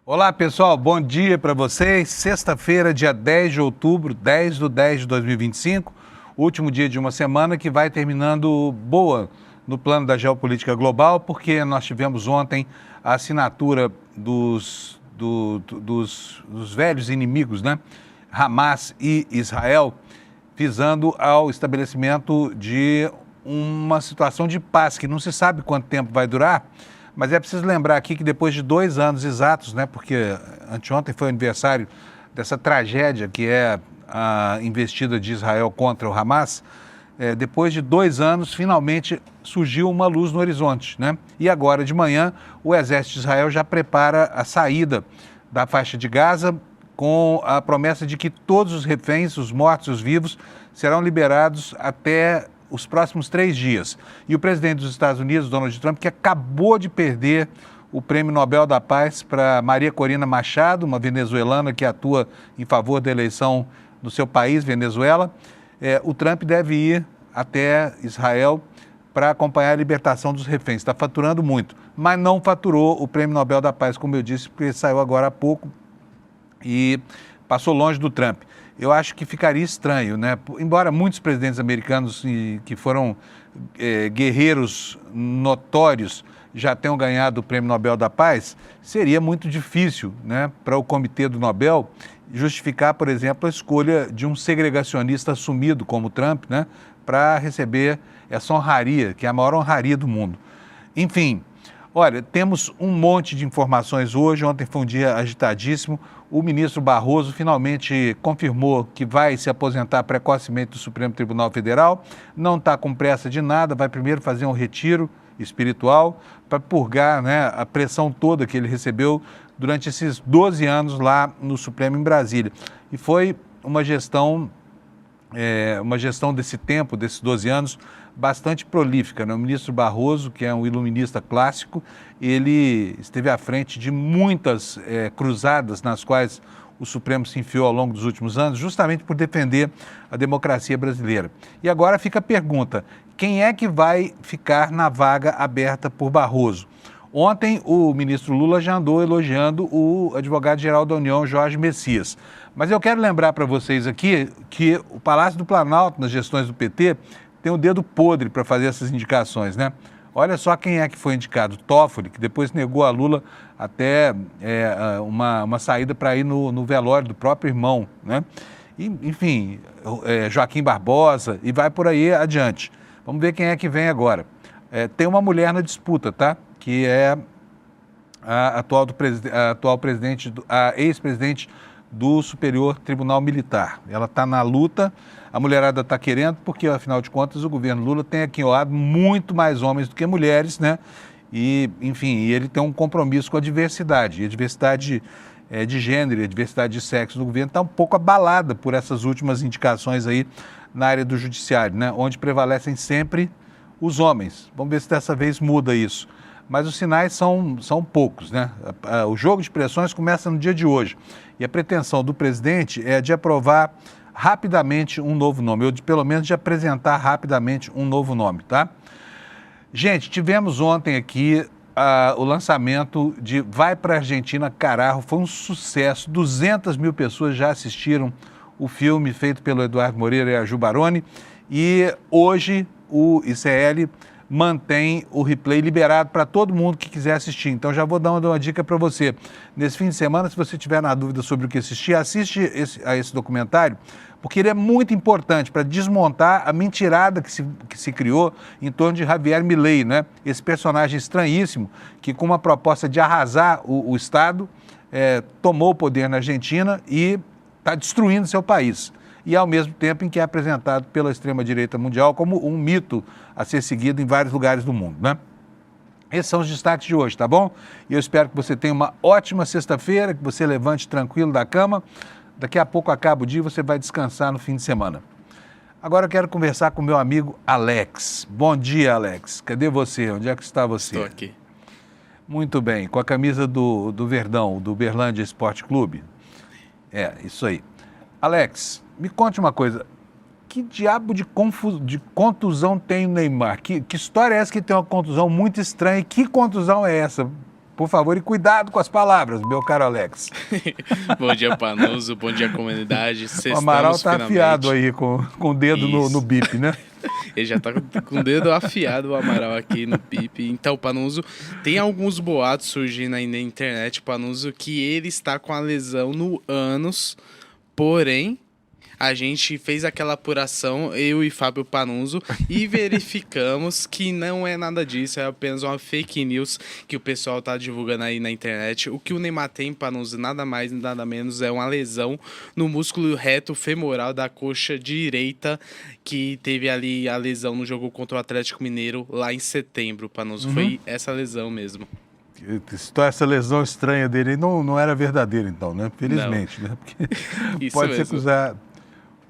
Olá, pessoal, bom dia para vocês. Sexta-feira, dia 10 de outubro, 10 de 10 de 2025, último dia de uma semana que vai terminando boa no plano da geopolítica global, porque nós tivemos ontem a assinatura dos velhos inimigos, né? Hamas e Israel, visando ao estabelecimento de uma situação de paz, que não se sabe quanto tempo vai durar. Mas é preciso lembrar aqui que depois de 2 anos exatos, né, porque anteontem foi o aniversário dessa tragédia que é a investida de Israel contra o Hamas, depois de 2 anos, finalmente surgiu uma luz no horizonte, né? E agora de manhã, o exército de Israel já prepara a saída da faixa de Gaza com a promessa de que todos os reféns, os mortos e os vivos, serão liberados até os próximos 3 dias. E o presidente dos Estados Unidos, Donald Trump, que acabou de perder o Prêmio Nobel da Paz para Maria Corina Machado, uma venezuelana que atua em favor da eleição do seu país, Venezuela, o Trump deve ir até Israel para acompanhar a libertação dos reféns. Está faturando muito, mas não faturou o Prêmio Nobel da Paz, como eu disse, porque saiu agora há pouco e passou longe do Trump. Eu acho que ficaria estranho, né? Embora muitos presidentes americanos que foram guerreiros notórios já tenham ganhado o Prêmio Nobel da Paz, seria muito difícil, né, para o Comitê do Nobel justificar, por exemplo, a escolha de um segregacionista assumido como Trump, né, para receber essa honraria, que é a maior honraria do mundo. Enfim, olha, temos um monte de informações hoje. Ontem foi um dia agitadíssimo. O ministro Barroso finalmente confirmou que vai se aposentar precocemente do Supremo Tribunal Federal. Não está com pressa de nada, vai primeiro fazer um retiro espiritual para purgar, né, a pressão toda que ele recebeu durante esses 12 anos lá no Supremo em Brasília. E foi uma gestão desse tempo, desses 12 anos, bastante prolífica, né? O ministro Barroso, que é um iluminista clássico, ele esteve à frente de muitas cruzadas nas quais o Supremo se enfiou ao longo dos últimos anos, justamente por defender a democracia brasileira. E agora fica a pergunta, quem é que vai ficar na vaga aberta por Barroso? Ontem, o ministro Lula já andou elogiando o advogado-geral da União, Jorge Messias. Mas eu quero lembrar para vocês aqui que o Palácio do Planalto, nas gestões do PT, tem um dedo podre para fazer essas indicações, né? Olha só quem é que foi indicado. Toffoli, que depois negou a Lula até uma saída para ir no velório do próprio irmão, né? E, enfim, Joaquim Barbosa e vai por aí adiante. Vamos ver quem é que vem agora. Tem uma mulher na disputa, tá? Que é a ex-presidente do Superior Tribunal Militar. Ela está na luta, a mulherada está querendo, porque, afinal de contas, o governo Lula tem aquinhoado muito mais homens do que mulheres, né? E, enfim, ele tem um compromisso com a diversidade. E a diversidade de gênero e a diversidade de sexo do governo está um pouco abalada por essas últimas indicações aí na área do judiciário, né? Onde prevalecem sempre os homens. Vamos ver se dessa vez muda isso. Mas os sinais são poucos, né? O jogo de pressões começa no dia de hoje. E a pretensão do presidente é de aprovar rapidamente um novo nome, ou pelo menos de apresentar rapidamente um novo nome, tá? Gente, tivemos ontem aqui o lançamento de Vai para a Argentina, Carajo. Foi um sucesso, 200 mil pessoas já assistiram o filme feito pelo Eduardo Moreira e a Ju Baroni. E hoje o ICL mantém o replay liberado para todo mundo que quiser assistir. Então já vou dar uma dica para você. Nesse fim de semana, se você tiver na dúvida sobre o que assistir, assiste a esse documentário, porque ele é muito importante para desmontar a mentirada que se criou em torno de Javier Milei, né? Esse personagem estranhíssimo que, com uma proposta de arrasar o Estado, tomou o poder na Argentina e está destruindo seu país. E ao mesmo tempo em que é apresentado pela extrema-direita mundial como um mito a ser seguido em vários lugares do mundo, né? Esses são os destaques de hoje, tá bom? E eu espero que você tenha uma ótima sexta-feira, que você levante tranquilo da cama. Daqui a pouco acaba o dia e você vai descansar no fim de semana. Agora eu quero conversar com meu amigo Alex. Bom dia, Alex. Cadê você? Onde é que está você? Estou aqui. Muito bem. Com a camisa do Verdão, do Uberlândia Esporte Clube. Isso aí. Alex, me conte uma coisa, que diabo de contusão tem o Neymar? Que história é essa que tem uma contusão muito estranha? E que contusão é essa? por favor, e cuidado com as palavras, meu caro Alex. Bom dia, Panuso. Bom dia, comunidade. O Amaral tá finalmente. afiado aí, com o dedo no bip, né? Ele já tá com o dedo afiado, o Amaral, aqui no bip. Então, Panuso, tem alguns boatos surgindo aí na internet, Panuso, que ele está com a lesão no ânus, porém... A gente fez aquela apuração, eu e Fábio Panunzo, e verificamos que não é nada disso, é apenas uma fake news que o pessoal tá divulgando aí na internet. O que o Neymar tem, Panunzo, nada mais, nada menos, é uma lesão no músculo reto femoral da coxa direita, que teve ali a lesão no jogo contra o Atlético Mineiro lá em setembro, Panunzo. Foi essa lesão mesmo. Essa lesão estranha dele não era verdadeira, então, né? Felizmente, né? Porque pode ser acusar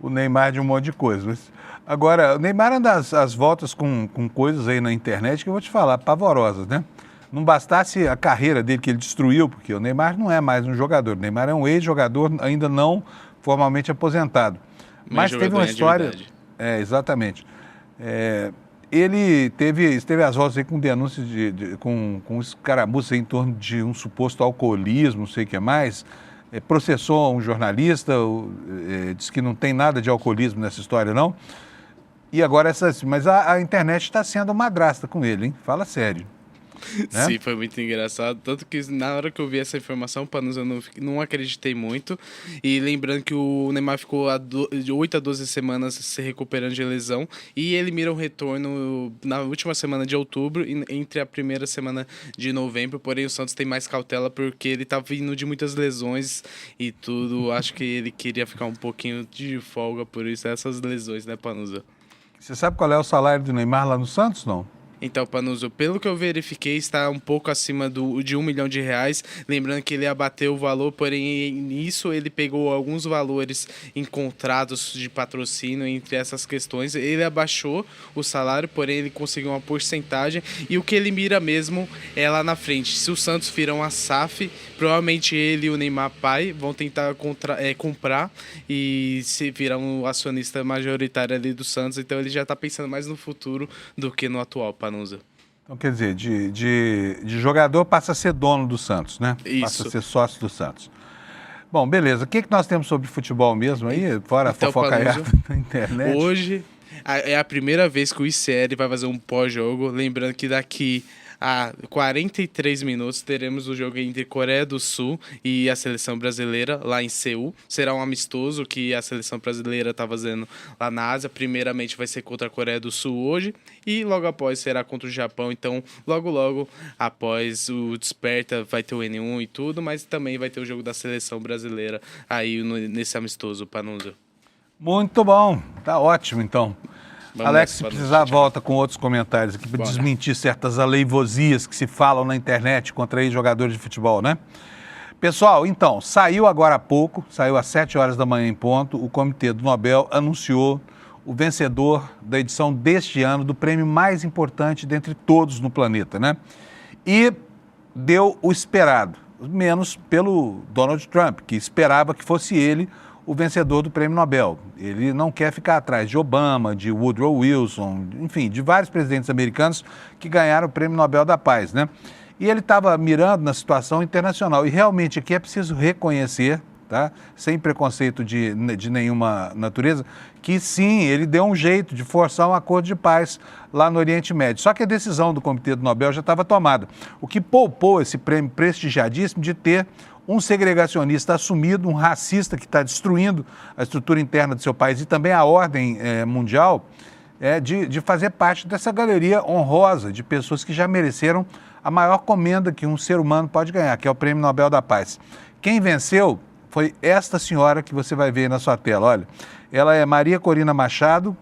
o Neymar de um monte de coisa. Mas... Agora, o Neymar anda às voltas com coisas aí na internet que eu vou te falar, pavorosas, né? Não bastasse a carreira dele que ele destruiu, porque o Neymar não é mais um jogador. O Neymar é um ex-jogador ainda não formalmente aposentado. Mas teve uma história... exatamente. Ele esteve às voltas aí com denúncias com escaramuças em torno de um suposto alcoolismo, não sei o que mais... processou um jornalista, disse que não tem nada de alcoolismo nessa história, não. E agora mas a internet está sendo madrasta com ele, hein? Fala sério. Né? Sim, foi muito engraçado. Tanto que na hora que eu vi essa informação, Panuso, eu não acreditei muito. E lembrando que o Neymar ficou de 8 a 12 semanas se recuperando de lesão. E ele mira um retorno na última semana de outubro, entre a primeira semana de novembro. Porém, o Santos tem mais cautela porque ele tá vindo de muitas lesões e tudo. Acho que ele queria ficar um pouquinho de folga, por isso essas lesões, né, Panuso? Você sabe qual é o salário do Neymar lá no Santos, não? Então, Panuso, pelo que eu verifiquei, está um pouco acima de R$1 milhão. Lembrando que ele abateu o valor, porém, nisso ele pegou alguns valores encontrados de patrocínio entre essas questões. Ele abaixou o salário, porém, ele conseguiu uma porcentagem. E o que ele mira mesmo é lá na frente. Se o Santos virar uma SAF, provavelmente ele e o Neymar pai vão tentar comprar e se virar um acionista majoritário ali do Santos. Então, ele já está pensando mais no futuro do que no atual, Panuso. Então, quer dizer, de jogador passa a ser dono do Santos, né? Isso. Passa a ser sócio do Santos. Bom, beleza. O que nós temos sobre futebol mesmo aí? Fora então, a fofocaiada na internet. Hoje é a primeira vez que o ICL vai fazer um pós-jogo. Lembrando que daqui a 43 minutos teremos o jogo entre Coreia do Sul e a seleção brasileira lá em Seul. Será um amistoso que a seleção brasileira está fazendo lá na Ásia. Primeiramente vai ser contra a Coreia do Sul hoje e logo após será contra o Japão. Então, logo após o desperta vai ter o N1 e tudo, mas também vai ter o jogo da seleção brasileira aí nesse amistoso, Panuso. Muito bom, tá ótimo então. Vamos Alex, se precisar, volta com outros comentários aqui para Bora. desmentir certas aleivosias que se falam na internet contra ex-jogadores de futebol, né? Pessoal, então, saiu agora há pouco, saiu às 7 horas da manhã em ponto, o Comitê do Nobel anunciou o vencedor da edição deste ano do prêmio mais importante dentre todos no planeta, né? E deu o esperado, menos pelo Donald Trump, que esperava que fosse ele o vencedor do prêmio Nobel. Ele não quer ficar atrás de Obama, de Woodrow Wilson, enfim, de vários presidentes americanos que ganharam o prêmio Nobel da Paz, né? E ele estava mirando na situação internacional. E realmente aqui é preciso reconhecer, tá? Sem preconceito de nenhuma natureza, que sim, ele deu um jeito de forçar um acordo de paz lá no Oriente Médio. Só que a decisão do Comitê do Nobel já estava tomada, o que poupou esse prêmio prestigiadíssimo de ter um segregacionista assumido, um racista que está destruindo a estrutura interna do seu país e também a ordem mundial, de fazer parte dessa galeria honrosa de pessoas que já mereceram a maior comenda que um ser humano pode ganhar, que é o Prêmio Nobel da Paz. Quem venceu foi esta senhora que você vai ver aí na sua tela, olha. Ela é Maria Corina Machado.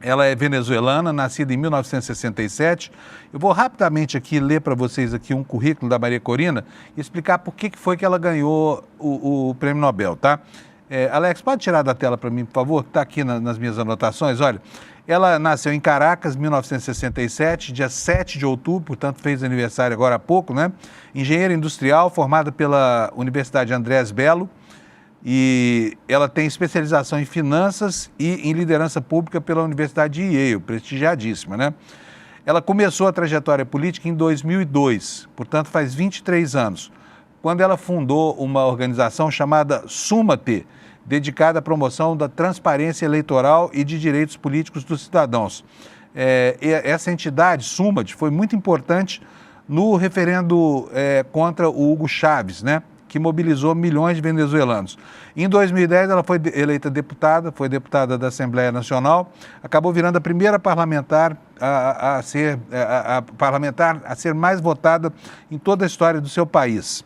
Ela é venezuelana, nascida em 1967. Eu vou rapidamente aqui ler para vocês aqui um currículo da Maria Corina e explicar por que foi que ela ganhou o Prêmio Nobel, tá? Alex, pode tirar da tela para mim, por favor? Está aqui nas minhas anotações, olha. Ela nasceu em Caracas, 1967, dia 7 de outubro, portanto fez aniversário agora há pouco, né? Engenheira industrial, formada pela Universidade Andrés Bello. E ela tem especialização em finanças e em liderança pública pela Universidade de Yale, prestigiadíssima, né? Ela começou a trajetória política em 2002, portanto faz 23 anos, quando ela fundou uma organização chamada Sumate, dedicada à promoção da transparência eleitoral e de direitos políticos dos cidadãos. Essa entidade, Sumate, foi muito importante no referendo contra o Hugo Chávez, né, que mobilizou milhões de venezuelanos. Em 2010, ela foi eleita deputada, foi deputada da Assembleia Nacional, acabou virando a primeira parlamentar a ser mais votada em toda a história do seu país.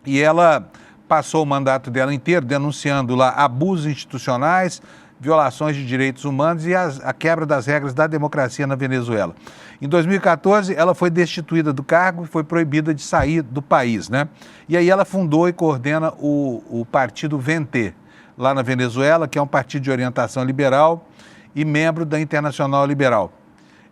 E ela passou o mandato dela inteiro denunciando lá abusos institucionais, violações de direitos humanos e a quebra das regras da democracia na Venezuela. Em 2014, ela foi destituída do cargo e foi proibida de sair do país, né? E aí ela fundou e coordena o partido VENTE, lá na Venezuela, que é um partido de orientação liberal e membro da Internacional Liberal.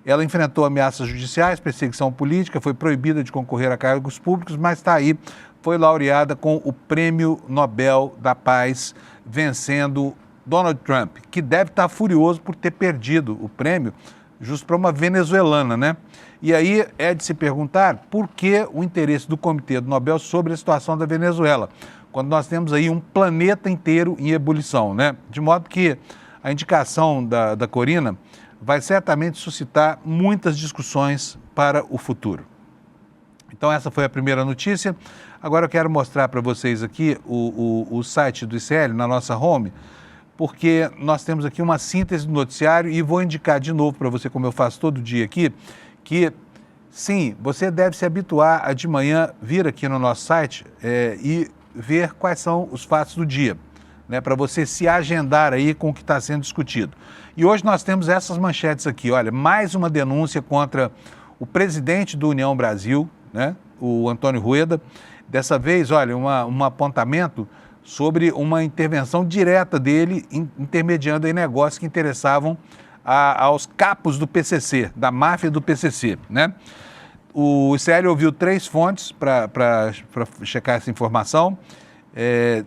Ela enfrentou ameaças judiciais, perseguição política, foi proibida de concorrer a cargos públicos, mas está aí, foi laureada com o Prêmio Nobel da Paz, vencendo Donald Trump, que deve estar furioso por ter perdido o prêmio justo para uma venezuelana, né? E aí é de se perguntar por que o interesse do Comitê do Nobel sobre a situação da Venezuela, quando nós temos aí um planeta inteiro em ebulição, né? De modo que a indicação da Corina vai certamente suscitar muitas discussões para o futuro. Então essa foi a primeira notícia. Agora eu quero mostrar para vocês aqui o site do ICL na nossa home, porque nós temos aqui uma síntese do noticiário e vou indicar de novo para você, como eu faço todo dia aqui, que sim, você deve se habituar a de manhã vir aqui no nosso site e ver quais são os fatos do dia, né, para você se agendar aí com o que está sendo discutido. E hoje nós temos essas manchetes aqui, olha, mais uma denúncia contra o presidente do União Brasil, né, o Antônio Rueda, dessa vez, olha, um apontamento sobre uma intervenção direta dele, intermediando em negócios que interessavam aos capos do PCC, da máfia do PCC, né? O ICL ouviu 3 fontes para checar essa informação. É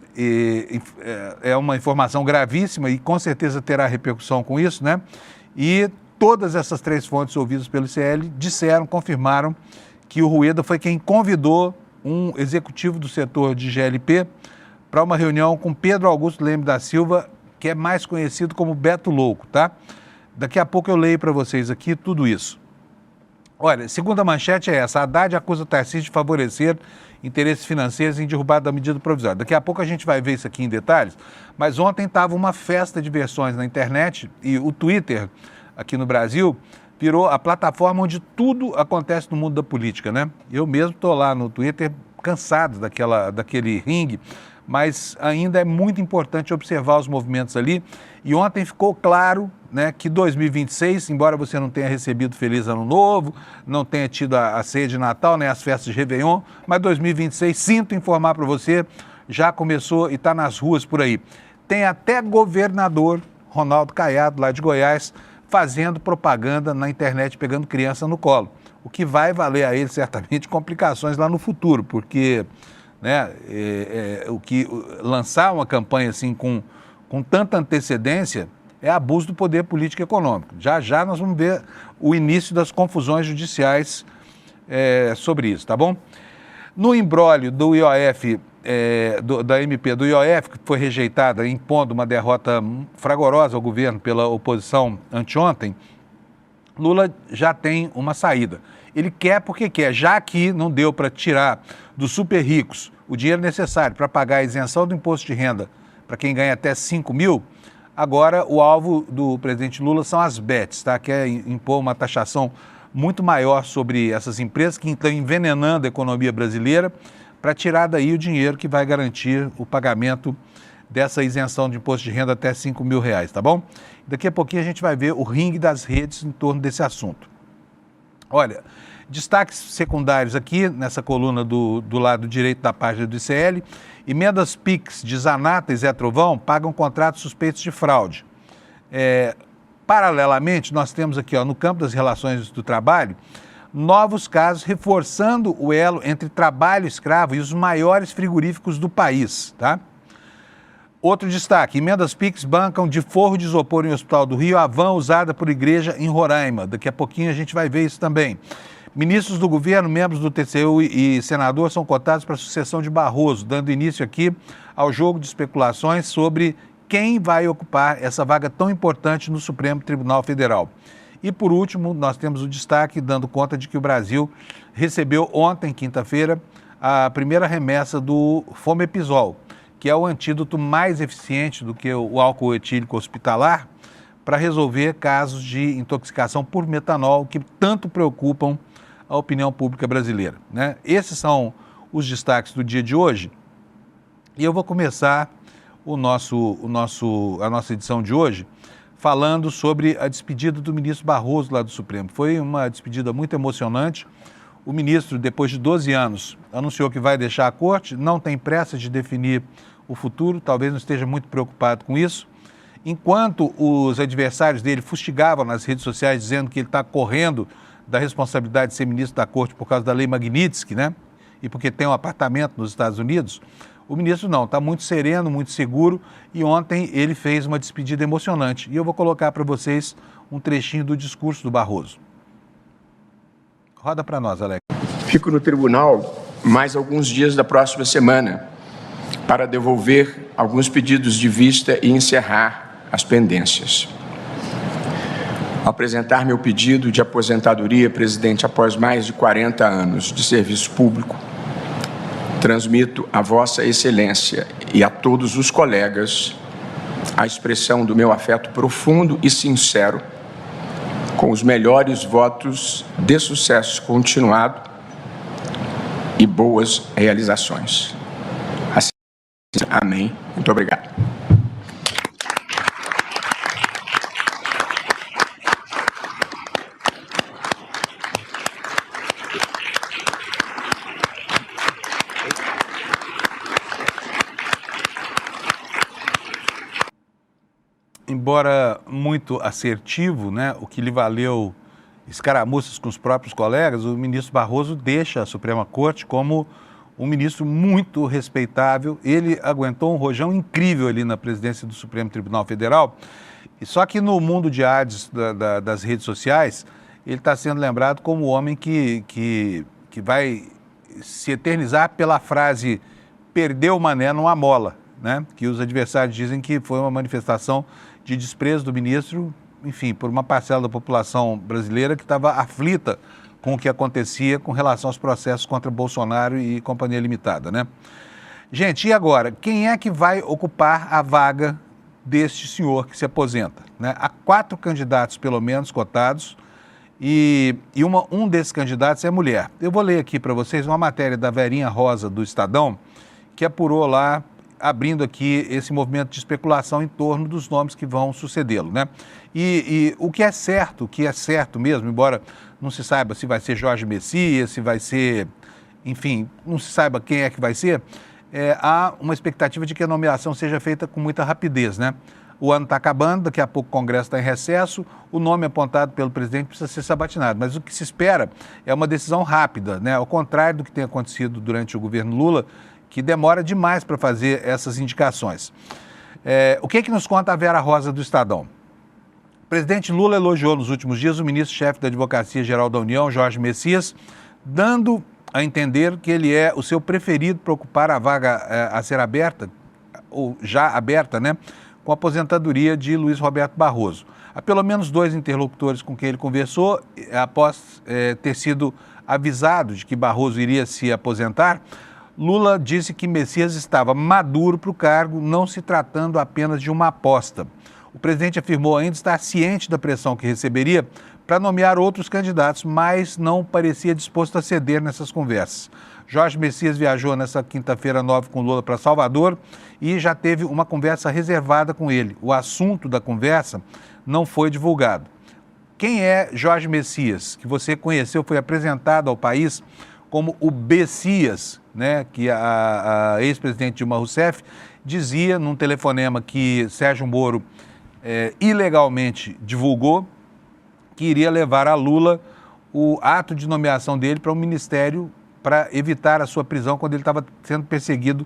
uma informação gravíssima e com certeza terá repercussão com isso, né? E todas essas 3 fontes ouvidas pelo ICL confirmaram que o Rueda foi quem convidou um executivo do setor de GLP para uma reunião com Pedro Augusto Leme da Silva, que é mais conhecido como Beto Louco, tá? Daqui a pouco eu leio para vocês aqui tudo isso. Olha, segunda manchete é essa: Haddad acusa o Tarcísio de favorecer interesses financeiros em derrubada da medida provisória. Daqui a pouco a gente vai ver isso aqui em detalhes, mas ontem estava uma festa de versões na internet e o Twitter, aqui no Brasil, virou a plataforma onde tudo acontece no mundo da política, né? Eu mesmo estou lá no Twitter cansado daquele ringue, mas ainda é muito importante observar os movimentos ali. E ontem ficou claro, né, que 2026, embora você não tenha recebido Feliz Ano Novo, não tenha tido a ceia de Natal, né, as festas de Réveillon, mas 2026, sinto informar para você, já começou e está nas ruas por aí. Tem até governador Ronaldo Caiado, lá de Goiás, fazendo propaganda na internet, pegando criança no colo, o que vai valer a ele certamente complicações lá no futuro, porque, né, lançar uma campanha assim com tanta antecedência é abuso do poder político e econômico. Já já nós vamos ver o início das confusões judiciais sobre isso, tá bom? No imbróglio do IOF, da MP do IOF, que foi rejeitada, impondo uma derrota fragorosa ao governo pela oposição anteontem, Lula já tem uma saída. Ele quer porque quer, já que não deu para tirar dos super ricos o dinheiro necessário para pagar a isenção do imposto de renda para quem ganha até 5 mil, agora o alvo do presidente Lula são as bets, tá? Quer impor uma taxação muito maior sobre essas empresas que estão envenenando a economia brasileira para tirar daí o dinheiro que vai garantir o pagamento dessa isenção de imposto de renda até 5 mil reais, tá bom? Daqui a pouquinho a gente vai ver o ringue das redes em torno desse assunto. Olha, destaques secundários aqui nessa coluna do lado direito da página do ICL. Emendas PIX de Zanata e Zé Trovão pagam contratos suspeitos de fraude. Paralelamente, nós temos aqui, no campo das relações do trabalho, novos casos reforçando o elo entre trabalho escravo e os maiores frigoríficos do país, tá? Outro destaque, emendas PIX bancam de forro de isopor em Hospital do Rio a van usada por igreja em Roraima. Daqui a pouquinho a gente vai ver isso também. Ministros do governo, membros do TCU e senador são cotados para a sucessão de Barroso, dando início aqui ao jogo de especulações sobre quem vai ocupar essa vaga tão importante no Supremo Tribunal Federal. E, por último, nós temos o destaque dando conta de que o Brasil recebeu ontem, quinta-feira, a primeira remessa do Fomepizol, que é o antídoto mais eficiente do que o álcool etílico hospitalar para resolver casos de intoxicação por metanol que tanto preocupam a opinião pública brasileira, né? Esses são os destaques do dia de hoje. E eu vou começar a nossa edição de hoje falando sobre a despedida do ministro Barroso lá do Supremo. Foi uma despedida muito emocionante. O ministro, depois de 12 anos, anunciou que vai deixar a corte, não tem pressa de definir o futuro, talvez não esteja muito preocupado com isso. Enquanto os adversários dele fustigavam nas redes sociais dizendo que ele está correndo da responsabilidade de ser ministro da corte por causa da lei Magnitsky, né? E porque tem um apartamento nos Estados Unidos, o ministro não, está muito sereno, muito seguro, e ontem ele fez uma despedida emocionante. E eu vou colocar para vocês um trechinho do discurso do Barroso. Roda para nós, Alex. Fico no tribunal mais alguns dias da próxima semana para devolver alguns pedidos de vista e encerrar as pendências. Ao apresentar meu pedido de aposentadoria, presidente, após mais de 40 anos de serviço público, transmito a Vossa Excelência e a todos os colegas a expressão do meu afeto profundo e sincero, com os melhores votos de sucesso continuado e boas realizações. Assim, amém. Muito obrigado. Embora muito assertivo, né, o que lhe valeu escaramuças com os próprios colegas, o ministro Barroso deixa a Suprema Corte como um ministro muito respeitável. Ele aguentou um rojão incrível ali na presidência do Supremo Tribunal Federal. E só que no mundo de ads das redes sociais, ele está sendo lembrado como o homem que vai se eternizar pela frase "perdeu o mané numa mola", né? Que os adversários dizem que foi uma manifestação de desprezo do ministro, enfim, por uma parcela da população brasileira que estava aflita com o que acontecia com relação aos processos contra Bolsonaro e Companhia Limitada, né? Gente, e agora? Quem é que vai ocupar a vaga deste senhor que se aposenta, né? Há 4 candidatos, pelo menos, cotados, e um desses candidatos é mulher. Eu vou ler aqui para vocês uma matéria da Verinha Rosa, do Estadão, que apurou lá, abrindo aqui esse movimento de especulação em torno dos nomes que vão sucedê-lo, né? E o que é certo mesmo, embora não se saiba se vai ser Jorge Messias, se vai ser, enfim, não se saiba quem é que vai ser, há uma expectativa de que a nomeação seja feita com muita rapidez, né? O ano está acabando, daqui a pouco o Congresso está em recesso, o nome apontado pelo presidente precisa ser sabatinado, mas o que se espera é uma decisão rápida, né? Ao contrário do que tem acontecido durante o governo Lula, que demora demais para fazer essas indicações. O que nos conta a Vera Rosa do Estadão? O presidente Lula elogiou nos últimos dias o ministro-chefe da Advocacia Geral da União, Jorge Messias, dando a entender que ele é o seu preferido para ocupar a vaga a ser aberta, ou já aberta, né, com a aposentadoria de Luiz Roberto Barroso. Há pelo menos 2 interlocutores com quem ele conversou, após ter sido avisado de que Barroso iria se aposentar, Lula disse que Messias estava maduro para o cargo, não se tratando apenas de uma aposta. O presidente afirmou ainda estar ciente da pressão que receberia para nomear outros candidatos, mas não parecia disposto a ceder nessas conversas. Jorge Messias viajou nessa quinta-feira 9 com Lula para Salvador e já teve uma conversa reservada com ele. O assunto da conversa não foi divulgado. Quem é Jorge Messias, que você conheceu, foi apresentado ao país como o Bessias, né, que a ex-presidente Dilma Rousseff dizia num telefonema que Sérgio Moro ilegalmente divulgou, que iria levar a Lula o ato de nomeação dele para um ministério para evitar a sua prisão quando ele estava sendo perseguido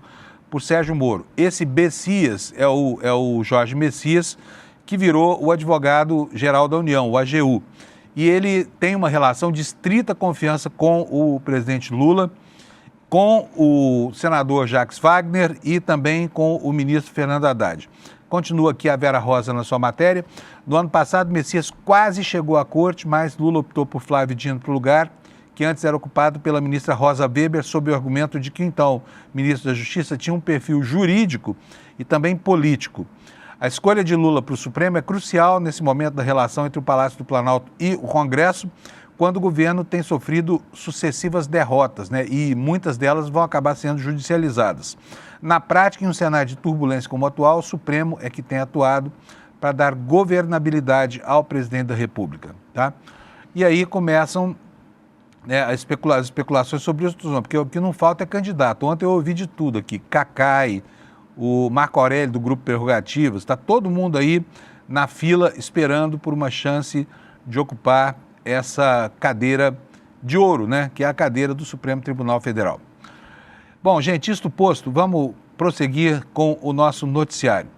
por Sérgio Moro. Esse Messias é o Jorge Messias, que virou o advogado-geral da União, o AGU. E ele tem uma relação de estrita confiança com o presidente Lula, com o senador Jacques Wagner e também com o ministro Fernando Haddad. Continua aqui a Vera Rosa na sua matéria. No ano passado, Messias quase chegou à corte, mas Lula optou por Flávio Dino para o lugar, que antes era ocupado pela ministra Rosa Weber, sob o argumento de que, então, o ministro da Justiça tinha um perfil jurídico e também político. A escolha de Lula para o Supremo é crucial nesse momento da relação entre o Palácio do Planalto e o Congresso, quando o governo tem sofrido sucessivas derrotas, né? E muitas delas vão acabar sendo judicializadas. Na prática, em um cenário de turbulência como o atual, o Supremo é que tem atuado para dar governabilidade ao presidente da República, tá? E aí começam, né, as especulações sobre isso, porque o que não falta é candidato. Ontem eu ouvi de tudo aqui, Cacai, o Marco Aurélio do Grupo Prerrogativas, está todo mundo aí na fila esperando por uma chance de ocupar essa cadeira de ouro, né, que é a cadeira do Supremo Tribunal Federal. Bom, gente, isto posto, vamos prosseguir com o nosso noticiário.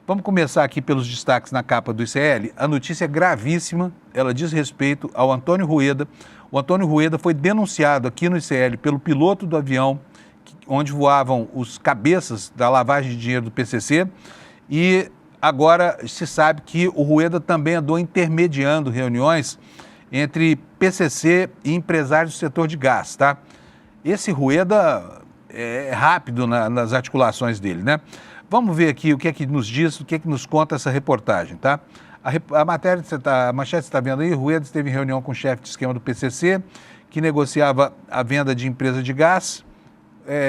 Vamos começar aqui pelos destaques na capa do ICL. A notícia é gravíssima, ela diz respeito ao Antônio Rueda. O Antônio Rueda foi denunciado aqui no ICL pelo piloto do avião onde voavam os cabeças da lavagem de dinheiro do PCC, e agora se sabe que o Rueda também andou intermediando reuniões entre PCC e empresários do setor de gás, tá? Esse Rueda é rápido nas articulações dele, né? Vamos ver aqui o que é que nos diz, o que é que nos conta essa reportagem, tá? A matéria, a manchete você está vendo aí, Rueda esteve em reunião com o chefe de esquema do PCC, que negociava a venda de empresa de gás,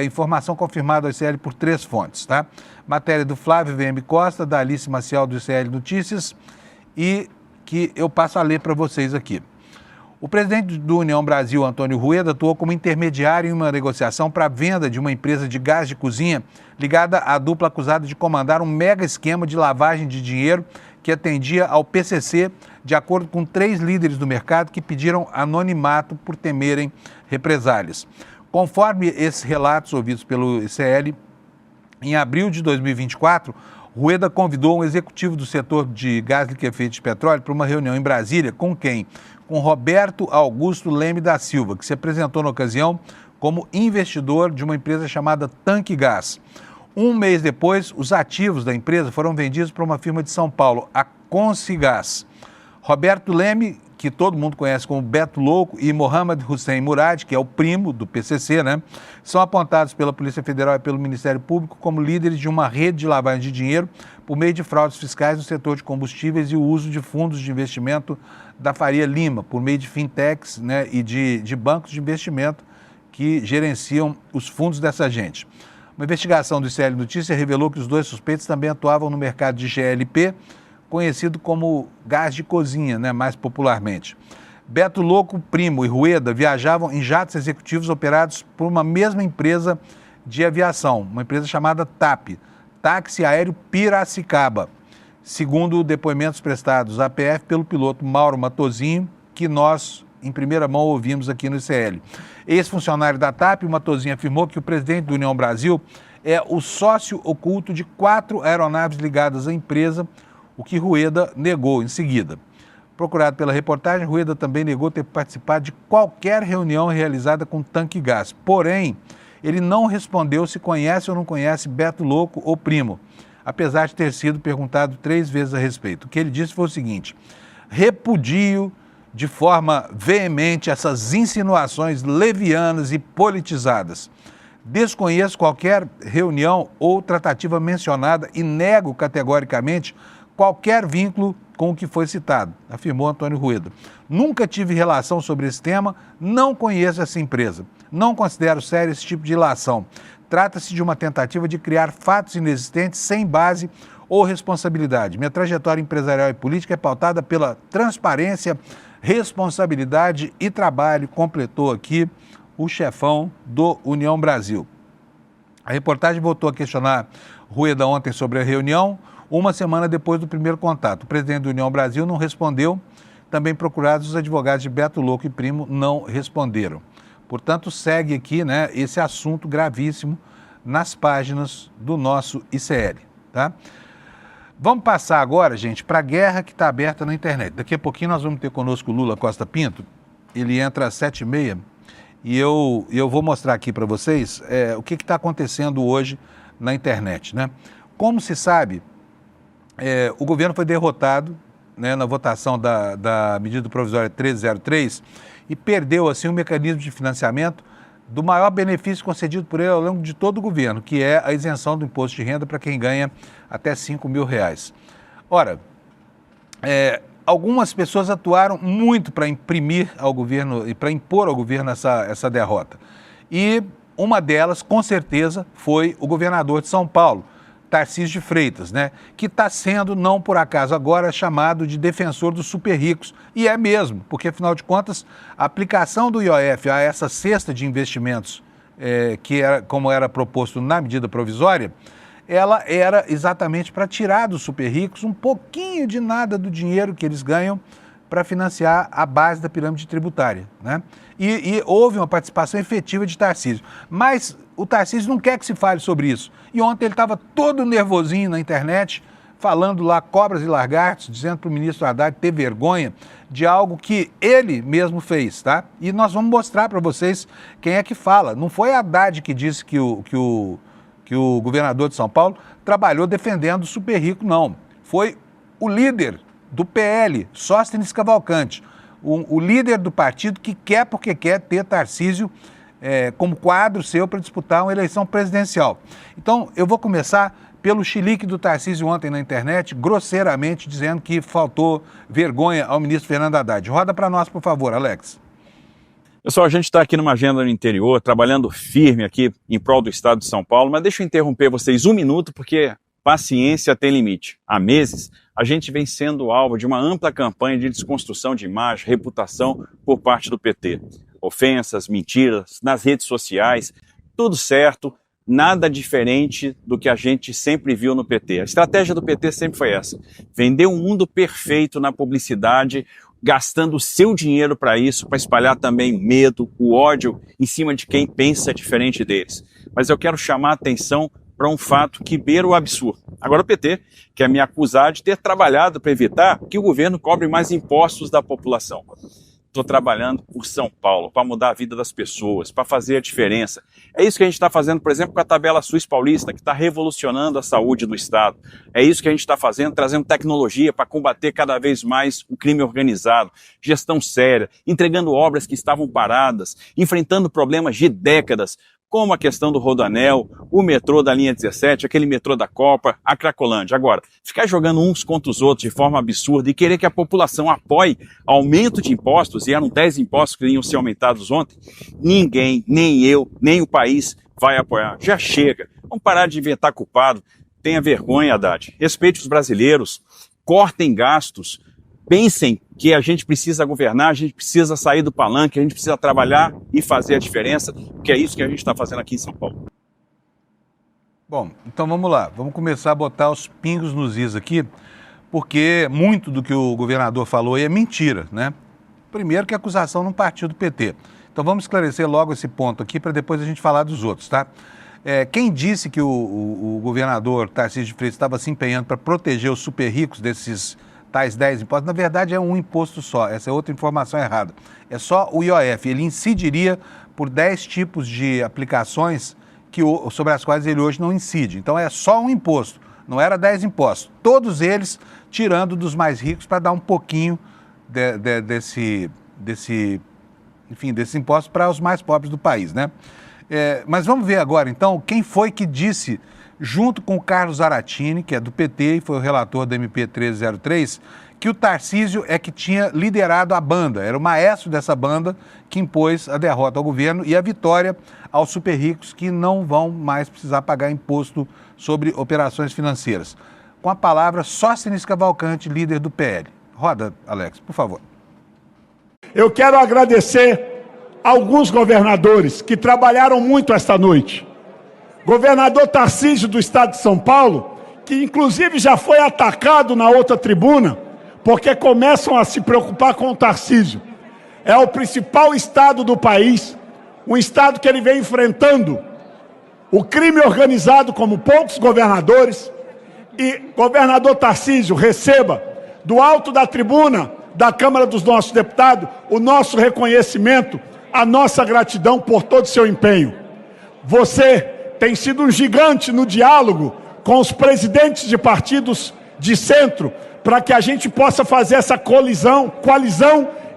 informação confirmada ao ICL por 3 fontes, tá? Matéria do Flávio VM Costa, da Alice Maciel do ICL Notícias, e que eu passo a ler para vocês aqui. O presidente do União Brasil, Antônio Rueda, atuou como intermediário em uma negociação para a venda de uma empresa de gás de cozinha ligada à dupla acusada de comandar um mega esquema de lavagem de dinheiro que atendia ao PCC, de acordo com 3 líderes do mercado que pediram anonimato por temerem represálias. Conforme esses relatos ouvidos pelo ICL, em abril de 2024, Rueda convidou um executivo do setor de gás liquefeito de petróleo para uma reunião em Brasília. Com quem? Com Roberto Augusto Leme da Silva, que se apresentou na ocasião como investidor de uma empresa chamada Tanque Gás. Um mês depois, os ativos da empresa foram vendidos para uma firma de São Paulo, a Consigás. Roberto Leme, que todo mundo conhece como Beto Louco, e Mohamed Hussein Murad, que é o primo do PCC, né, são apontados pela Polícia Federal e pelo Ministério Público como líderes de uma rede de lavagem de dinheiro por meio de fraudes fiscais no setor de combustíveis e o uso de fundos de investimento da Faria Lima, por meio de fintechs, né, e de bancos de investimento que gerenciam os fundos dessa gente. Uma investigação do ICL Notícias revelou que os 2 suspeitos também atuavam no mercado de GLP, conhecido como gás de cozinha, né, mais popularmente. Beto Louco, Primo e Rueda viajavam em jatos executivos operados por uma mesma empresa de aviação, uma empresa chamada TAP, Táxi Aéreo Piracicaba, segundo depoimentos prestados à PF pelo piloto Mauro Matozinho, que nós, em primeira mão, ouvimos aqui no ICL. Ex-funcionário da TAP, o Matozinho afirmou que o presidente do União Brasil é o sócio oculto de 4 aeronaves ligadas à empresa, o que Rueda negou em seguida. Procurado pela reportagem, Rueda também negou ter participado de qualquer reunião realizada com Tanque Gás. Porém, ele não respondeu se conhece ou não conhece Beto Louco ou Primo, apesar de ter sido perguntado 3 vezes a respeito. O que ele disse foi o seguinte: repudio de forma veemente essas insinuações levianas e politizadas. Desconheço qualquer reunião ou tratativa mencionada e nego categoricamente qualquer vínculo com o que foi citado, afirmou Antônio Rueda. Nunca tive relação sobre esse tema, não conheço essa empresa, não considero sério esse tipo de ilação. Trata-se de uma tentativa de criar fatos inexistentes sem base ou responsabilidade. Minha trajetória empresarial e política é pautada pela transparência, responsabilidade e trabalho, completou aqui o chefão do União Brasil. A reportagem voltou a questionar Rueda ontem sobre a reunião, uma semana depois do primeiro contato. O presidente do União Brasil não respondeu, também procurados os advogados de Beto Louco e Primo não responderam. Portanto, segue aqui, né, esse assunto gravíssimo nas páginas do nosso ICL, tá? Vamos passar agora, gente, para a guerra que está aberta na internet. Daqui a pouquinho nós vamos ter conosco o Lula Costa Pinto. Ele entra às 7h30 e eu vou mostrar aqui para vocês o que está acontecendo hoje na internet, né? Como se sabe, o governo foi derrotado, né, na votação da medida provisória 1303 e perdeu assim o mecanismo de financiamento do maior benefício concedido por ele ao longo de todo o governo, que é a isenção do imposto de renda para quem ganha até R$5.000. Ora, algumas pessoas atuaram muito para imprimir ao governo e para impor ao governo essa derrota. E uma delas, com certeza, foi o governador de São Paulo, Tarcísio de Freitas, né? Que está sendo, não por acaso agora, chamado de defensor dos super ricos. E é mesmo, porque afinal de contas, a aplicação do IOF a essa cesta de investimentos, que era como era proposto na medida provisória, ela era exatamente para tirar dos super ricos um pouquinho de nada do dinheiro que eles ganham para financiar a base da pirâmide tributária, né? E houve uma participação efetiva de Tarcísio. Mas o Tarcísio não quer que se fale sobre isso. E ontem ele estava todo nervosinho na internet, falando lá cobras e lagartos, dizendo para o ministro Haddad ter vergonha de algo que ele mesmo fez, tá? E nós vamos mostrar para vocês quem é que fala. Não foi Haddad que disse que o governador de São Paulo trabalhou defendendo o super rico, não. Foi o líder do PL, Sóstenes Cavalcante, o líder do partido que quer porque quer ter Tarcísio como quadro seu para disputar uma eleição presidencial. Então, eu vou começar pelo chilique do Tarcísio ontem na internet, grosseiramente dizendo que faltou vergonha ao ministro Fernando Haddad. Roda para nós, por favor, Alex. Pessoal, a gente está aqui numa agenda no interior, trabalhando firme aqui em prol do estado de São Paulo, mas deixa eu interromper vocês um minuto, porque paciência tem limite. Há meses, a gente vem sendo alvo de uma ampla campanha de desconstrução de imagem, reputação por parte do PT. Ofensas, mentiras, nas redes sociais, tudo certo, nada diferente do que a gente sempre viu no PT. A estratégia do PT sempre foi essa: vender um mundo perfeito na publicidade, gastando o seu dinheiro para isso, para espalhar também medo, o ódio em cima de quem pensa diferente deles. Mas eu quero chamar a atenção para um fato que beira o absurdo. Agora o PT quer me acusar de ter trabalhado para evitar que o governo cobre mais impostos da população. Estou trabalhando por São Paulo, para mudar a vida das pessoas, para fazer a diferença. É isso que a gente está fazendo, por exemplo, com a tabela SUS paulista, que está revolucionando a saúde do Estado. É isso que a gente está fazendo, trazendo tecnologia para combater cada vez mais o crime organizado, gestão séria, entregando obras que estavam paradas, enfrentando problemas de décadas, como a questão do Rodoanel, o metrô da linha 17, aquele metrô da Copa, a Cracolândia. Agora, ficar jogando uns contra os outros de forma absurda e querer que a população apoie aumento de impostos, e eram 10 impostos que iam ser aumentados ontem, ninguém, nem eu, nem o país vai apoiar. Já chega. Vamos parar de inventar culpado. Tenha vergonha, Haddad. Respeite os brasileiros, cortem gastos, pensem que a gente precisa governar, a gente precisa sair do palanque, a gente precisa trabalhar e fazer a diferença, que é isso que a gente está fazendo aqui em São Paulo. Bom, então vamos lá, vamos começar a botar os pingos nos is aqui, porque muito do que o governador falou aí é mentira, né? Primeiro que a acusação não partiu do PT. Então vamos esclarecer logo esse ponto aqui para depois a gente falar dos outros, tá? Quem disse que o governador Tarcísio de Freitas estava se empenhando para proteger os super ricos desses tais 10 impostos, na verdade é um imposto só, essa é outra informação errada. É só o IOF, ele incidiria por 10 tipos de aplicações sobre as quais ele hoje não incide. Então é só um imposto, não era 10 impostos. Todos eles tirando dos mais ricos para dar um pouquinho desse imposto para os mais pobres do país, né? Mas vamos ver agora, então, quem foi que disse, junto com o Carlos Zaratini, que é do PT e foi o relator da MP 1303, que o Tarcísio é que tinha liderado a banda, era o maestro dessa banda que impôs a derrota ao governo e a vitória aos super ricos que não vão mais precisar pagar imposto sobre operações financeiras. Com a palavra, Sóstenes Cavalcante, líder do PL. Roda, Alex, por favor. Eu quero agradecer alguns governadores que trabalharam muito esta noite. Governador Tarcísio do estado de São Paulo, que inclusive já foi atacado na outra tribuna, porque começam a se preocupar com o Tarcísio. É o principal estado do país, um estado que ele vem enfrentando o crime organizado como poucos governadores. E, governador Tarcísio, receba do alto da tribuna da Câmara dos nossos deputados o nosso reconhecimento, a nossa gratidão por todo o seu empenho. Você tem sido um gigante no diálogo com os presidentes de partidos de centro, para que a gente possa fazer essa coalizão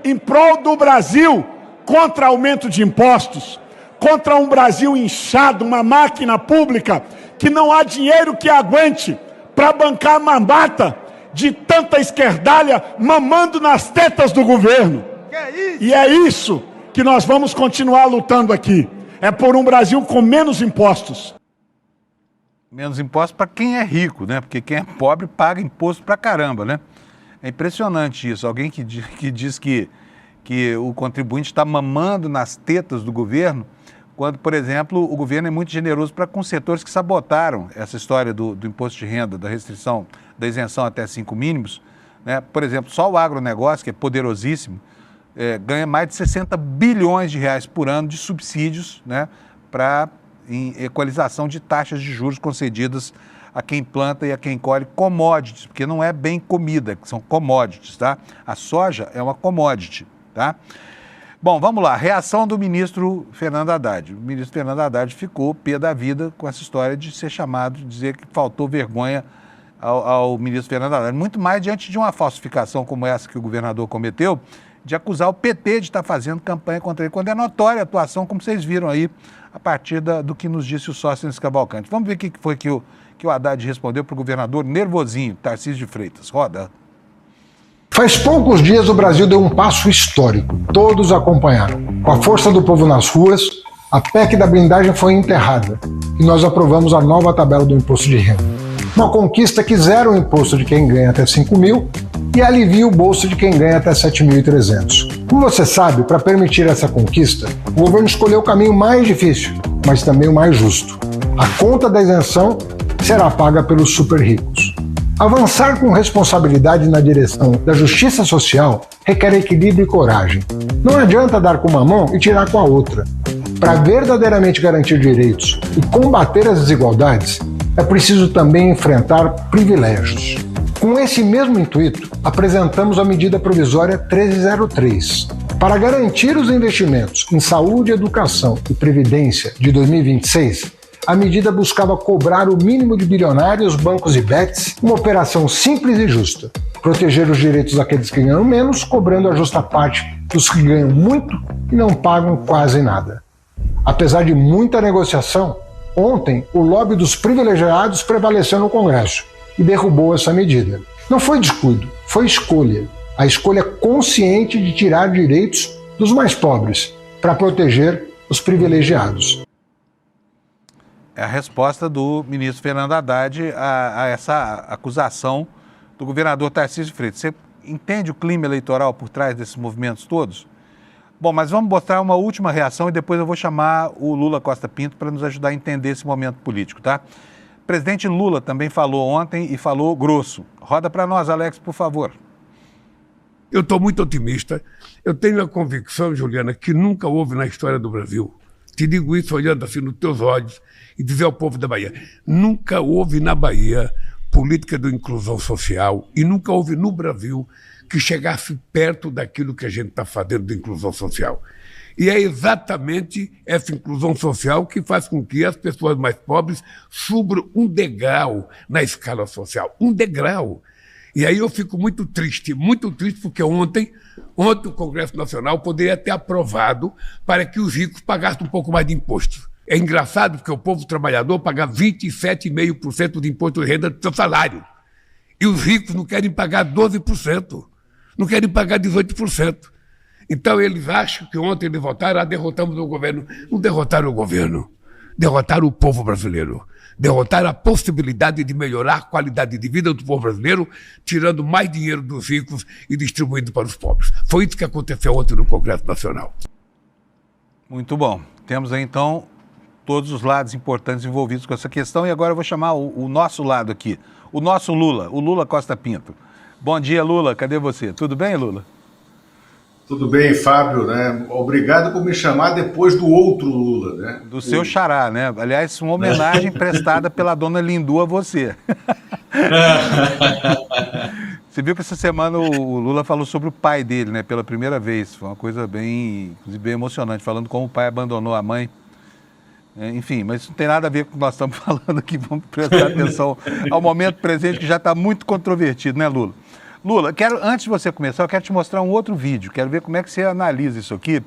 em prol do Brasil, contra aumento de impostos, contra um Brasil inchado, uma máquina pública que não há dinheiro que aguente para bancar a mamata de tanta esquerdalha mamando nas tetas do governo. E é isso que nós vamos continuar lutando aqui. É por um Brasil com menos impostos. Menos impostos para quem é rico, né? Porque quem é pobre paga imposto pra caramba, né? É impressionante isso. Alguém que diz que o contribuinte está mamando nas tetas do governo, quando, por exemplo, o governo é muito generoso com setores que sabotaram essa história do imposto de renda, da restrição, da isenção até 5 mínimos, né? Por exemplo, só o agronegócio, que é poderosíssimo, ganha mais de 60 bilhões de reais por ano de subsídios, né? Em equalização de taxas de juros concedidas a quem planta e a quem colhe commodities, porque não é bem comida, são commodities, tá? A soja é uma commodity, tá? Bom, vamos lá. Reação do ministro Fernando Haddad. O ministro Fernando Haddad ficou pé da vida com essa história de ser chamado, de dizer que faltou vergonha ao ministro Fernando Haddad. Muito mais diante de uma falsificação como essa que o governador cometeu, de acusar o PT de estar fazendo campanha contra ele, quando é notória a atuação, como vocês viram aí, a partir do que nos disse o Sóstenes Cavalcante. Vamos ver o que foi que o Haddad respondeu para o governador nervosinho, Tarcísio de Freitas. Roda. Faz poucos dias o Brasil deu um passo histórico. Todos acompanharam. Com a força do povo nas ruas, a PEC da blindagem foi enterrada e nós aprovamos a nova tabela do imposto de renda. Uma conquista que zera o imposto de quem ganha até 5 mil e alivia o bolso de quem ganha até 7.300. Como você sabe, para permitir essa conquista, o governo escolheu o caminho mais difícil, mas também o mais justo. A conta da isenção será paga pelos super ricos. Avançar com responsabilidade na direção da justiça social requer equilíbrio e coragem. Não adianta dar com uma mão e tirar com a outra. Para verdadeiramente garantir direitos e combater as desigualdades, é preciso também enfrentar privilégios. Com esse mesmo intuito, apresentamos a medida provisória 1303. Para garantir os investimentos em saúde, educação e previdência de 2026, a medida buscava cobrar o mínimo de bilionários, bancos e bets, uma operação simples e justa. Proteger os direitos daqueles que ganham menos, cobrando a justa parte dos que ganham muito e não pagam quase nada. Apesar de muita negociação, ontem o lobby dos privilegiados prevaleceu no Congresso e derrubou essa medida. Não foi descuido, foi escolha. A escolha consciente de tirar direitos dos mais pobres para proteger os privilegiados. É a resposta do ministro Fernando Haddad a essa acusação do governador Tarcísio de Freitas. Você entende o clima eleitoral por trás desses movimentos todos? Bom, mas vamos mostrar uma última reação e depois eu vou chamar o Lula Costa Pinto para nos ajudar a entender esse momento político, tá? O presidente Lula também falou ontem e falou grosso. Roda para nós, Alex, por favor. Eu estou muito otimista. Eu tenho a convicção, Juliana, que nunca houve na história do Brasil, te digo isso olhando assim nos teus olhos e dizer ao povo da Bahia, nunca houve na Bahia política de inclusão social e nunca houve no Brasil que chegasse perto daquilo que a gente está fazendo de inclusão social. E é exatamente essa inclusão social que faz com que as pessoas mais pobres subam um degrau na escala social. Um degrau. E aí eu fico muito triste porque ontem o Congresso Nacional poderia ter aprovado para que os ricos pagassem um pouco mais de imposto. É engraçado porque o povo trabalhador paga 27,5% de imposto de renda do seu salário. E os ricos não querem pagar 12%, não querem pagar 18%. Então eles acham que ontem eles votaram, derrotamos o governo. Não derrotaram o governo, derrotaram o povo brasileiro. Derrotaram a possibilidade de melhorar a qualidade de vida do povo brasileiro, tirando mais dinheiro dos ricos e distribuindo para os pobres. Foi isso que aconteceu ontem no Congresso Nacional. Muito bom. Temos aí, então, todos os lados importantes envolvidos com essa questão e agora eu vou chamar o nosso lado aqui, o nosso Lula, o Lula Costa Pinto. Bom dia, Lula. Cadê você? Tudo bem, Lula? Tudo bem, Fábio, né? Obrigado por me chamar depois do outro Lula, né? Do seu xará, né? Aliás, uma homenagem prestada pela dona Lindu a você. Você viu que essa semana o Lula falou sobre o pai dele, né? Pela primeira vez. Foi uma coisa bem, inclusive, bem emocionante, falando como o pai abandonou a mãe. Enfim, mas isso não tem nada a ver com o que nós estamos falando aqui. Vamos prestar atenção ao momento presente, que já está muito controvertido, né, Lula? Lula, antes de você começar, eu quero te mostrar um outro vídeo. Quero ver como é que você analisa isso aqui,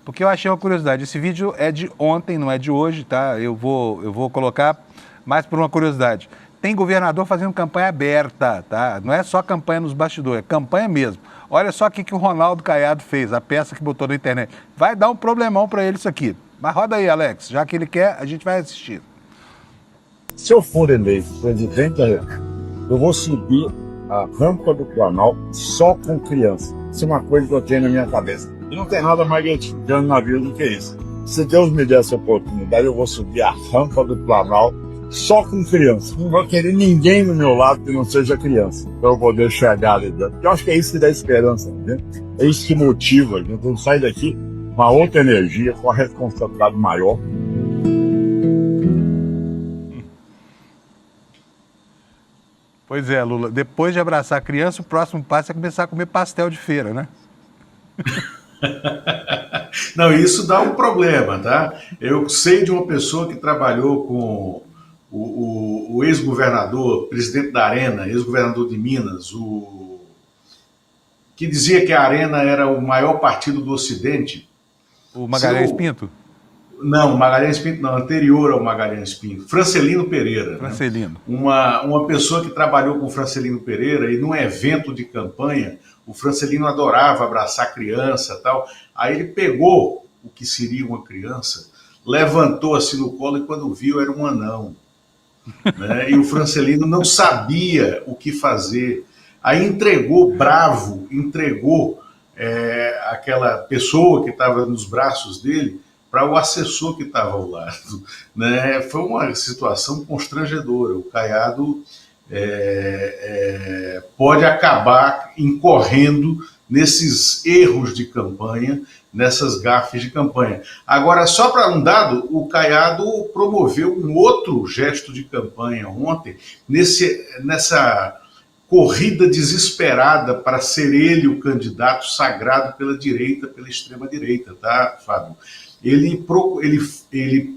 porque eu achei uma curiosidade. Esse vídeo é de ontem, não é de hoje, tá? Eu vou colocar mais por uma curiosidade. Tem governador fazendo campanha aberta, tá? Não é só campanha nos bastidores, é campanha mesmo. Olha só o que o Ronaldo Caiado fez, a peça que botou na internet. Vai dar um problemão para ele isso aqui. Mas roda aí, Alex. Já que ele quer, a gente vai assistir. Se eu for eleito presidente, eu vou subir a rampa do Planalto só com criança. Isso é uma coisa que eu tenho na minha cabeça. E não tem nada mais gratificante na vida do que isso. Se Deus me der essa oportunidade, eu vou subir a rampa do Planalto só com criança. Não vou querer ninguém do meu lado que não seja criança, para eu poder chegar ali dentro. Eu acho que é isso que dá esperança, né? É isso que motiva. A gente sai daqui com uma outra energia, com uma responsabilidade maior. Pois é, Lula. Depois de abraçar a criança, o próximo passo é começar a comer pastel de feira, né? Não, isso dá um problema, tá? Eu sei de uma pessoa que trabalhou com o ex-governador, presidente da Arena, ex-governador de Minas, que dizia que a Arena era o maior partido do Ocidente. O Magalhães Pinto? Não, Magalhães Pinto não, anterior ao Magalhães Pinto. Francelino Pereira. Francelino. Né? Uma pessoa que trabalhou com o Francelino Pereira e num evento de campanha, o Francelino adorava abraçar criança e tal. Aí ele pegou o que seria uma criança, levantou assim no colo e quando viu era um anão. Né? E o Francelino não sabia o que fazer. Aí entregou, bravo, aquela pessoa que estava nos braços dele para o assessor que estava ao lado. Né? Foi uma situação constrangedora. O Caiado pode acabar incorrendo nesses erros de campanha, nessas gafes de campanha. Agora, só para um dado, o Caiado promoveu um outro gesto de campanha ontem, nessa corrida desesperada para ser ele o candidato sagrado pela direita, pela extrema-direita, tá, Fábio? Ele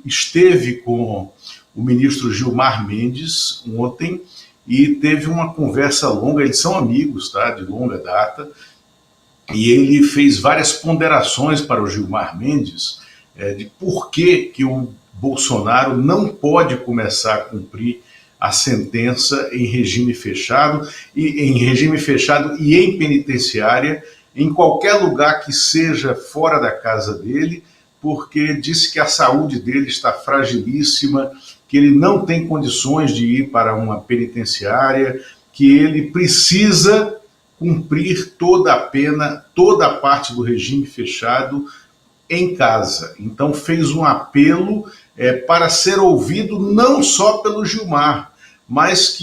esteve com o ministro Gilmar Mendes ontem e teve uma conversa longa, eles são amigos, tá, de longa data, e ele fez várias ponderações para o Gilmar Mendes de por que o Bolsonaro não pode começar a cumprir a sentença em regime fechado e em penitenciária, em qualquer lugar que seja fora da casa dele, porque disse que a saúde dele está fragilíssima, que ele não tem condições de ir para uma penitenciária, que ele precisa cumprir toda a pena, toda a parte do regime fechado em casa. Então fez um apelo para ser ouvido não só pelo Gilmar, mas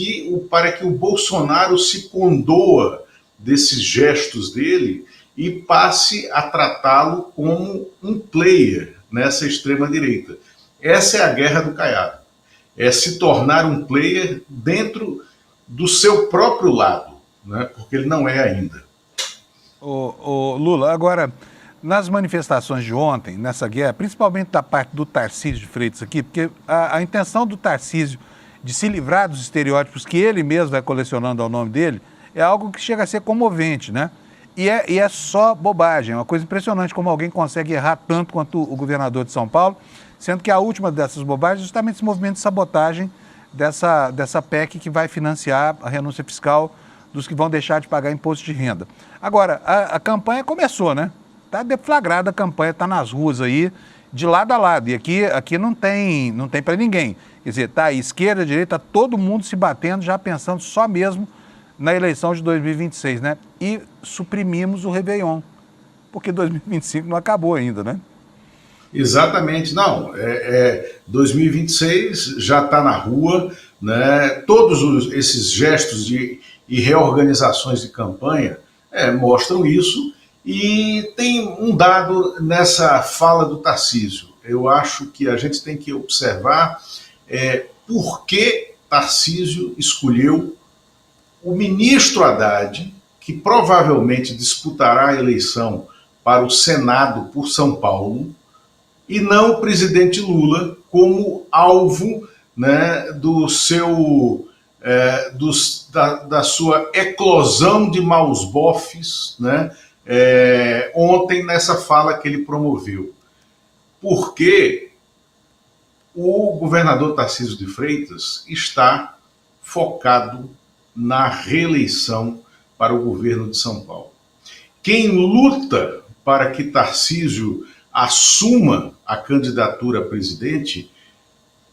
para que o Bolsonaro se condoa desses gestos dele e passe a tratá-lo como um player nessa extrema-direita. Essa é a guerra do Caiado. É se tornar um player dentro do seu próprio lado, né? Porque ele não é ainda. Lula, agora, nas manifestações de ontem, nessa guerra, principalmente da parte do Tarcísio de Freitas aqui, porque a intenção do Tarcísio de se livrar dos estereótipos que ele mesmo vai colecionando ao nome dele, é algo que chega a ser comovente, né? E é só bobagem, é uma coisa impressionante como alguém consegue errar tanto quanto o governador de São Paulo, sendo que a última dessas bobagens é justamente esse movimento de sabotagem dessa PEC que vai financiar a renúncia fiscal dos que vão deixar de pagar imposto de renda. Agora, a campanha começou, né? Está deflagrada a campanha, está nas ruas aí, de lado a lado. E aqui não tem para ninguém. Quer dizer, está aí, esquerda, direita, todo mundo se batendo, já pensando só mesmo na eleição de 2026, né? E suprimimos o Réveillon, porque 2025 não acabou ainda, né? Exatamente, não. 2026 já está na rua, né? Todos esses gestos e reorganizações de campanha mostram isso, E tem um dado nessa fala do Tarcísio. Eu acho que a gente tem que observar por que Tarcísio escolheu o ministro Haddad, que provavelmente disputará a eleição para o Senado por São Paulo, e não o presidente Lula como alvo, né, da sua eclosão de maus bofes, né, ontem nessa fala que ele promoveu. Porque o governador Tarcísio de Freitas está focado na reeleição para o governo de São Paulo. Quem luta para que Tarcísio assuma a candidatura a presidente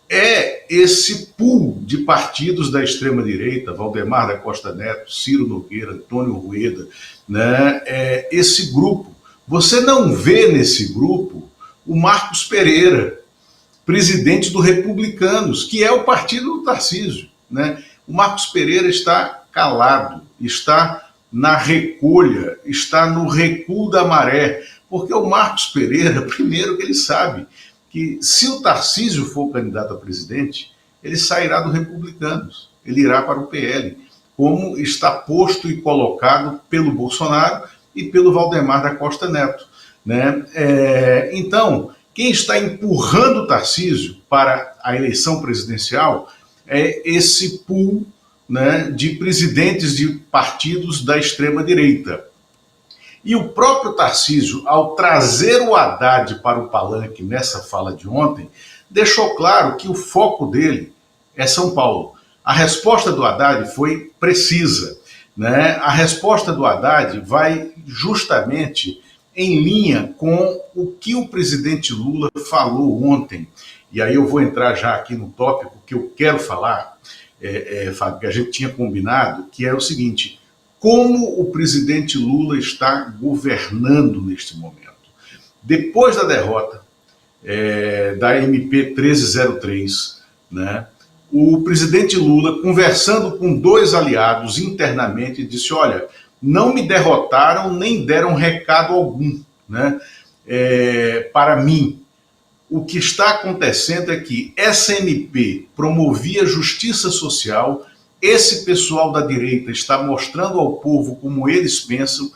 é esse pool de partidos da extrema-direita, Valdemar da Costa Neto, Ciro Nogueira, Antônio Rueda, né? Esse grupo. Você não vê nesse grupo o Marcos Pereira, presidente do Republicanos, que é o partido do Tarcísio, né? O Marcos Pereira está calado, está na recolha, está no recuo da maré, porque o Marcos Pereira, primeiro que ele sabe que se o Tarcísio for candidato a presidente, ele sairá do Republicanos, ele irá para o PL, como está posto e colocado pelo Bolsonaro e pelo Valdemar da Costa Neto, né? Então, quem está empurrando o Tarcísio para a eleição presidencial é esse pool, né, de presidentes de partidos da extrema-direita. E o próprio Tarcísio, ao trazer o Haddad para o palanque nessa fala de ontem, deixou claro que o foco dele é São Paulo. A resposta do Haddad foi precisa, né? A resposta do Haddad vai justamente em linha com o que o presidente Lula falou ontem. E aí eu vou entrar já aqui no tópico que eu quero falar, Fábio, que a gente tinha combinado, que é o seguinte: como o presidente Lula está governando neste momento. Depois da derrota da MP 1303, né, o presidente Lula, conversando com dois aliados internamente, disse: olha, não me derrotaram nem deram recado algum, né, para mim. O que está acontecendo é que essa MP promovia justiça social. Esse pessoal da direita está mostrando ao povo como eles pensam,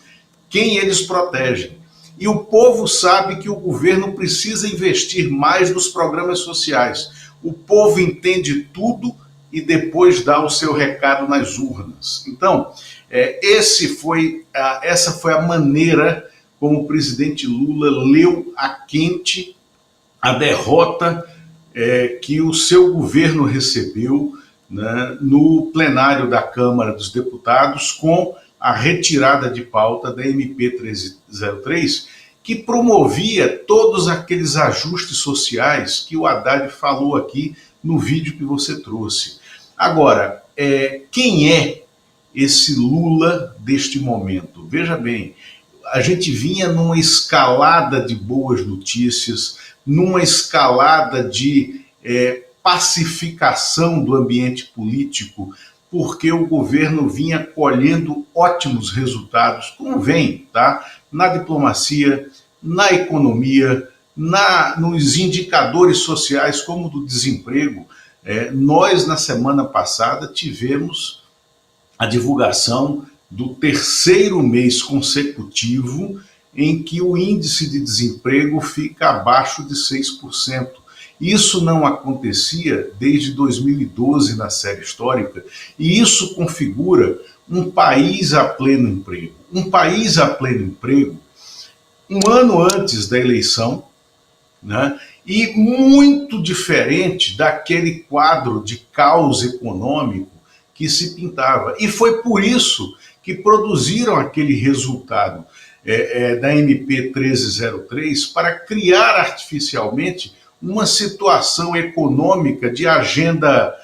quem eles protegem. E o povo sabe que o governo precisa investir mais nos programas sociais. O povo entende tudo e depois dá o seu recado nas urnas. Então, essa foi a maneira como o presidente Lula leu a quente a derrota que o seu governo recebeu, né, no plenário da Câmara dos Deputados, com a retirada de pauta da MP 1303, que promovia todos aqueles ajustes sociais que o Haddad falou aqui no vídeo que você trouxe. Agora, quem é esse Lula deste momento? Veja bem, a gente vinha numa escalada de boas notícias, numa escalada de pacificação do ambiente político, porque o governo vinha colhendo ótimos resultados, como vem, tá? Na diplomacia, na economia, nos indicadores sociais, como do desemprego. Nós, na semana passada, tivemos a divulgação do terceiro mês consecutivo em que o índice de desemprego fica abaixo de 6%. Isso não acontecia desde 2012 na série histórica, e isso configura um país a pleno emprego. Um país a pleno emprego, um ano antes da eleição, né, e muito diferente daquele quadro de caos econômico que se pintava. E foi por isso que produziram aquele resultado da MP 1303 para criar artificialmente uma situação econômica de agenda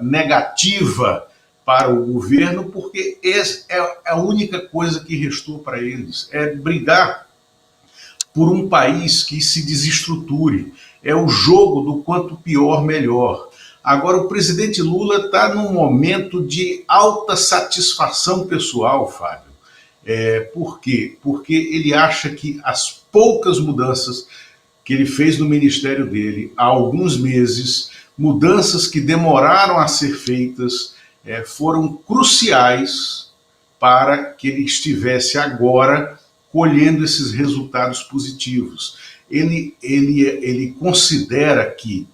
negativa para o governo, porque essa é a única coisa que restou para eles, é brigar por um país que se desestruture. É o jogo do quanto pior, melhor. Agora, o presidente Lula está num momento de alta satisfação pessoal, Fábio. Por quê? Porque ele acha que as poucas mudanças que ele fez no ministério dele há alguns meses, mudanças que demoraram a ser feitas, foram cruciais para que ele estivesse agora colhendo esses resultados positivos. Ele considera que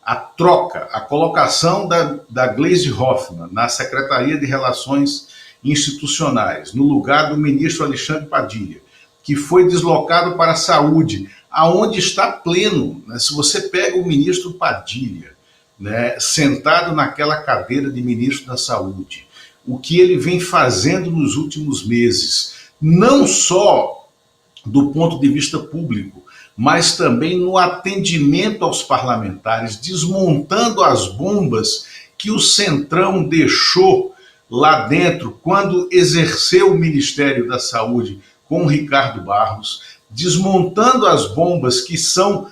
a troca, a colocação da Gleisi Hoffmann na Secretaria de Relações Institucionais, no lugar do ministro Alexandre Padilha, que foi deslocado para a Saúde, aonde está pleno, né? Se você pega o ministro Padilha, né, sentado naquela cadeira de ministro da Saúde, o que ele vem fazendo nos últimos meses, não só do ponto de vista público, mas também no atendimento aos parlamentares, desmontando as bombas que o Centrão deixou lá dentro quando exerceu o Ministério da Saúde com o Ricardo Barros, desmontando as bombas que são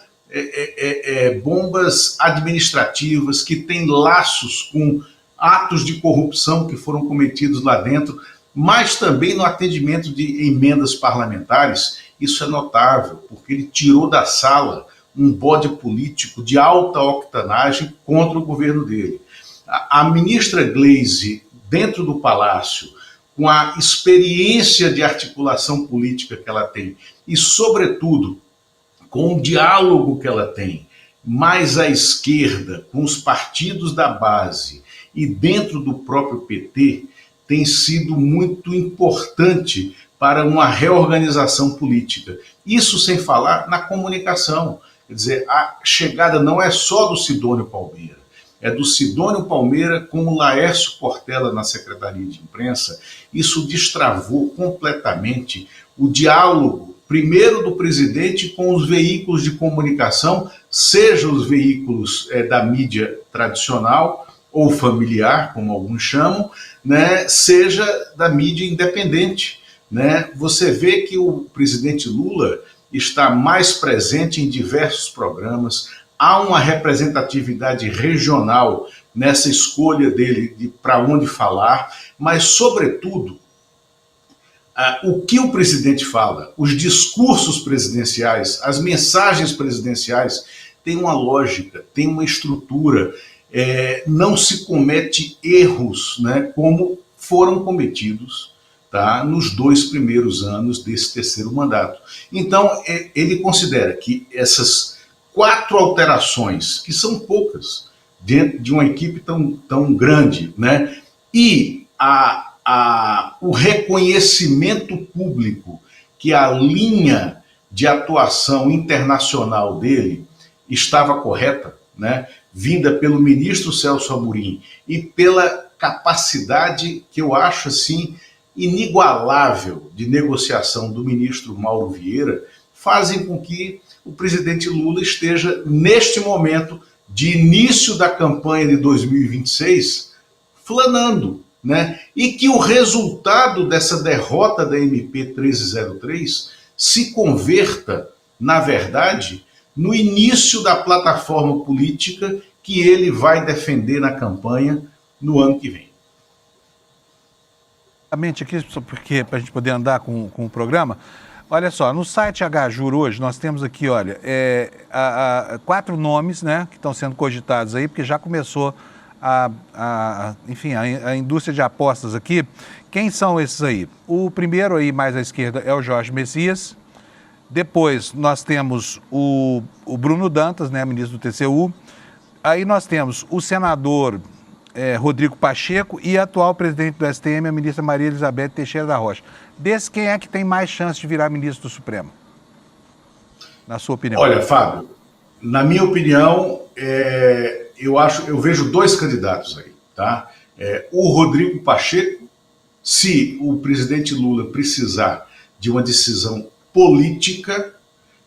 bombas administrativas, que têm laços com atos de corrupção que foram cometidos lá dentro, mas também no atendimento de emendas parlamentares. Isso é notável, porque ele tirou da sala um bode político de alta octanagem contra o governo dele. A ministra Gleisi, dentro do Palácio, com a experiência de articulação política que ela tem e, sobretudo, com o diálogo que ela tem mais à esquerda, com os partidos da base e dentro do próprio PT, tem sido muito importante para uma reorganização política. Isso sem falar na comunicação. Quer dizer, a chegada não é só do Sidônio Palmeira, é do Sidônio Palmeira com o Laércio Portela na Secretaria de Imprensa. Isso destravou completamente o diálogo, primeiro do presidente com os veículos de comunicação, seja os veículos da mídia tradicional ou familiar, como alguns chamam, né, seja da mídia independente. Né? Você vê que o presidente Lula está mais presente em diversos programas, há uma representatividade regional nessa escolha dele de para onde falar, mas, sobretudo, o que o presidente fala, os discursos presidenciais, as mensagens presidenciais têm uma lógica, têm uma estrutura, não se comete erros, né, como foram cometidos, tá, nos 2 primeiros anos desse terceiro mandato. Então, ele considera que essas 4 alterações, que são poucas, dentro de uma equipe tão grande, né, e o reconhecimento público que a linha de atuação internacional dele estava correta, né, vinda pelo ministro Celso Amorim e pela capacidade que eu acho assim inigualável de negociação do ministro Mauro Vieira, fazem com que o presidente Lula esteja, neste momento de início da campanha de 2026, flanando, né? E que o resultado dessa derrota da MP 1303 se converta, na verdade, no início da plataforma política que ele vai defender na campanha no ano que vem. Aqui, porque para a gente poder andar com o programa, olha só, no site HJUR hoje nós temos aqui, olha, 4 nomes, né, que estão sendo cogitados aí, porque já começou enfim, a indústria de apostas aqui. Quem são esses aí? O primeiro aí, mais à esquerda, é o Jorge Messias. Depois nós temos o Bruno Dantas, né, ministro do TCU. Aí nós temos o senador Rodrigo Pacheco e a atual presidente do STM, a ministra Maria Elizabeth Teixeira da Rocha. Desse, quem é que tem mais chance de virar ministro do Supremo? Na sua opinião. Olha, Fábio, na minha opinião, eu vejo 2 candidatos aí, tá? O Rodrigo Pacheco, se o presidente Lula precisar de uma decisão política,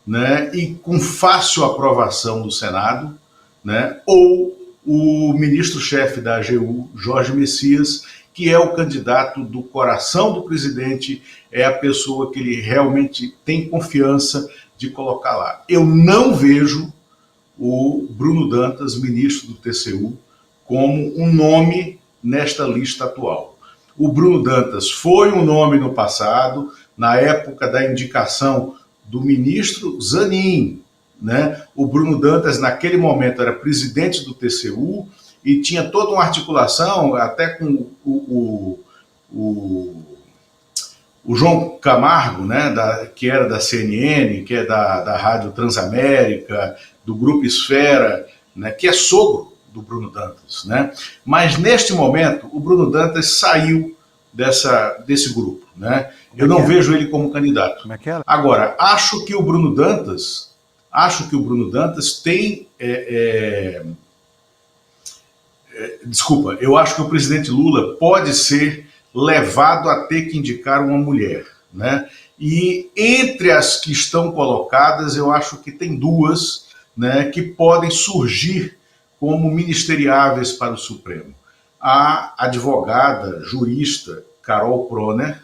né, e com fácil aprovação do Senado, né, ou o ministro-chefe da AGU, Jorge Messias, que é o candidato do coração do presidente, é a pessoa que ele realmente tem confiança de colocar lá. Eu não vejo o Bruno Dantas, ministro do TCU, como um nome nesta lista atual. O Bruno Dantas foi um nome no passado, na época da indicação do ministro Zanin, né? O Bruno Dantas, naquele momento, era presidente do TCU e tinha toda uma articulação, até com o João Camargo, né, que era da CNN, que é da Rádio Transamérica, do Grupo Esfera, né, que é sogro do Bruno Dantas, né? Mas, neste momento, o Bruno Dantas saiu desse grupo, né? Eu não vejo ele como candidato. Agora, acho que o Bruno Dantas tem... Desculpa, eu acho que o presidente Lula pode ser levado a ter que indicar uma mulher, né? E entre as que estão colocadas, eu acho que tem duas, né, que podem surgir como ministeriáveis para o Supremo. A advogada, jurista, Carol Proner,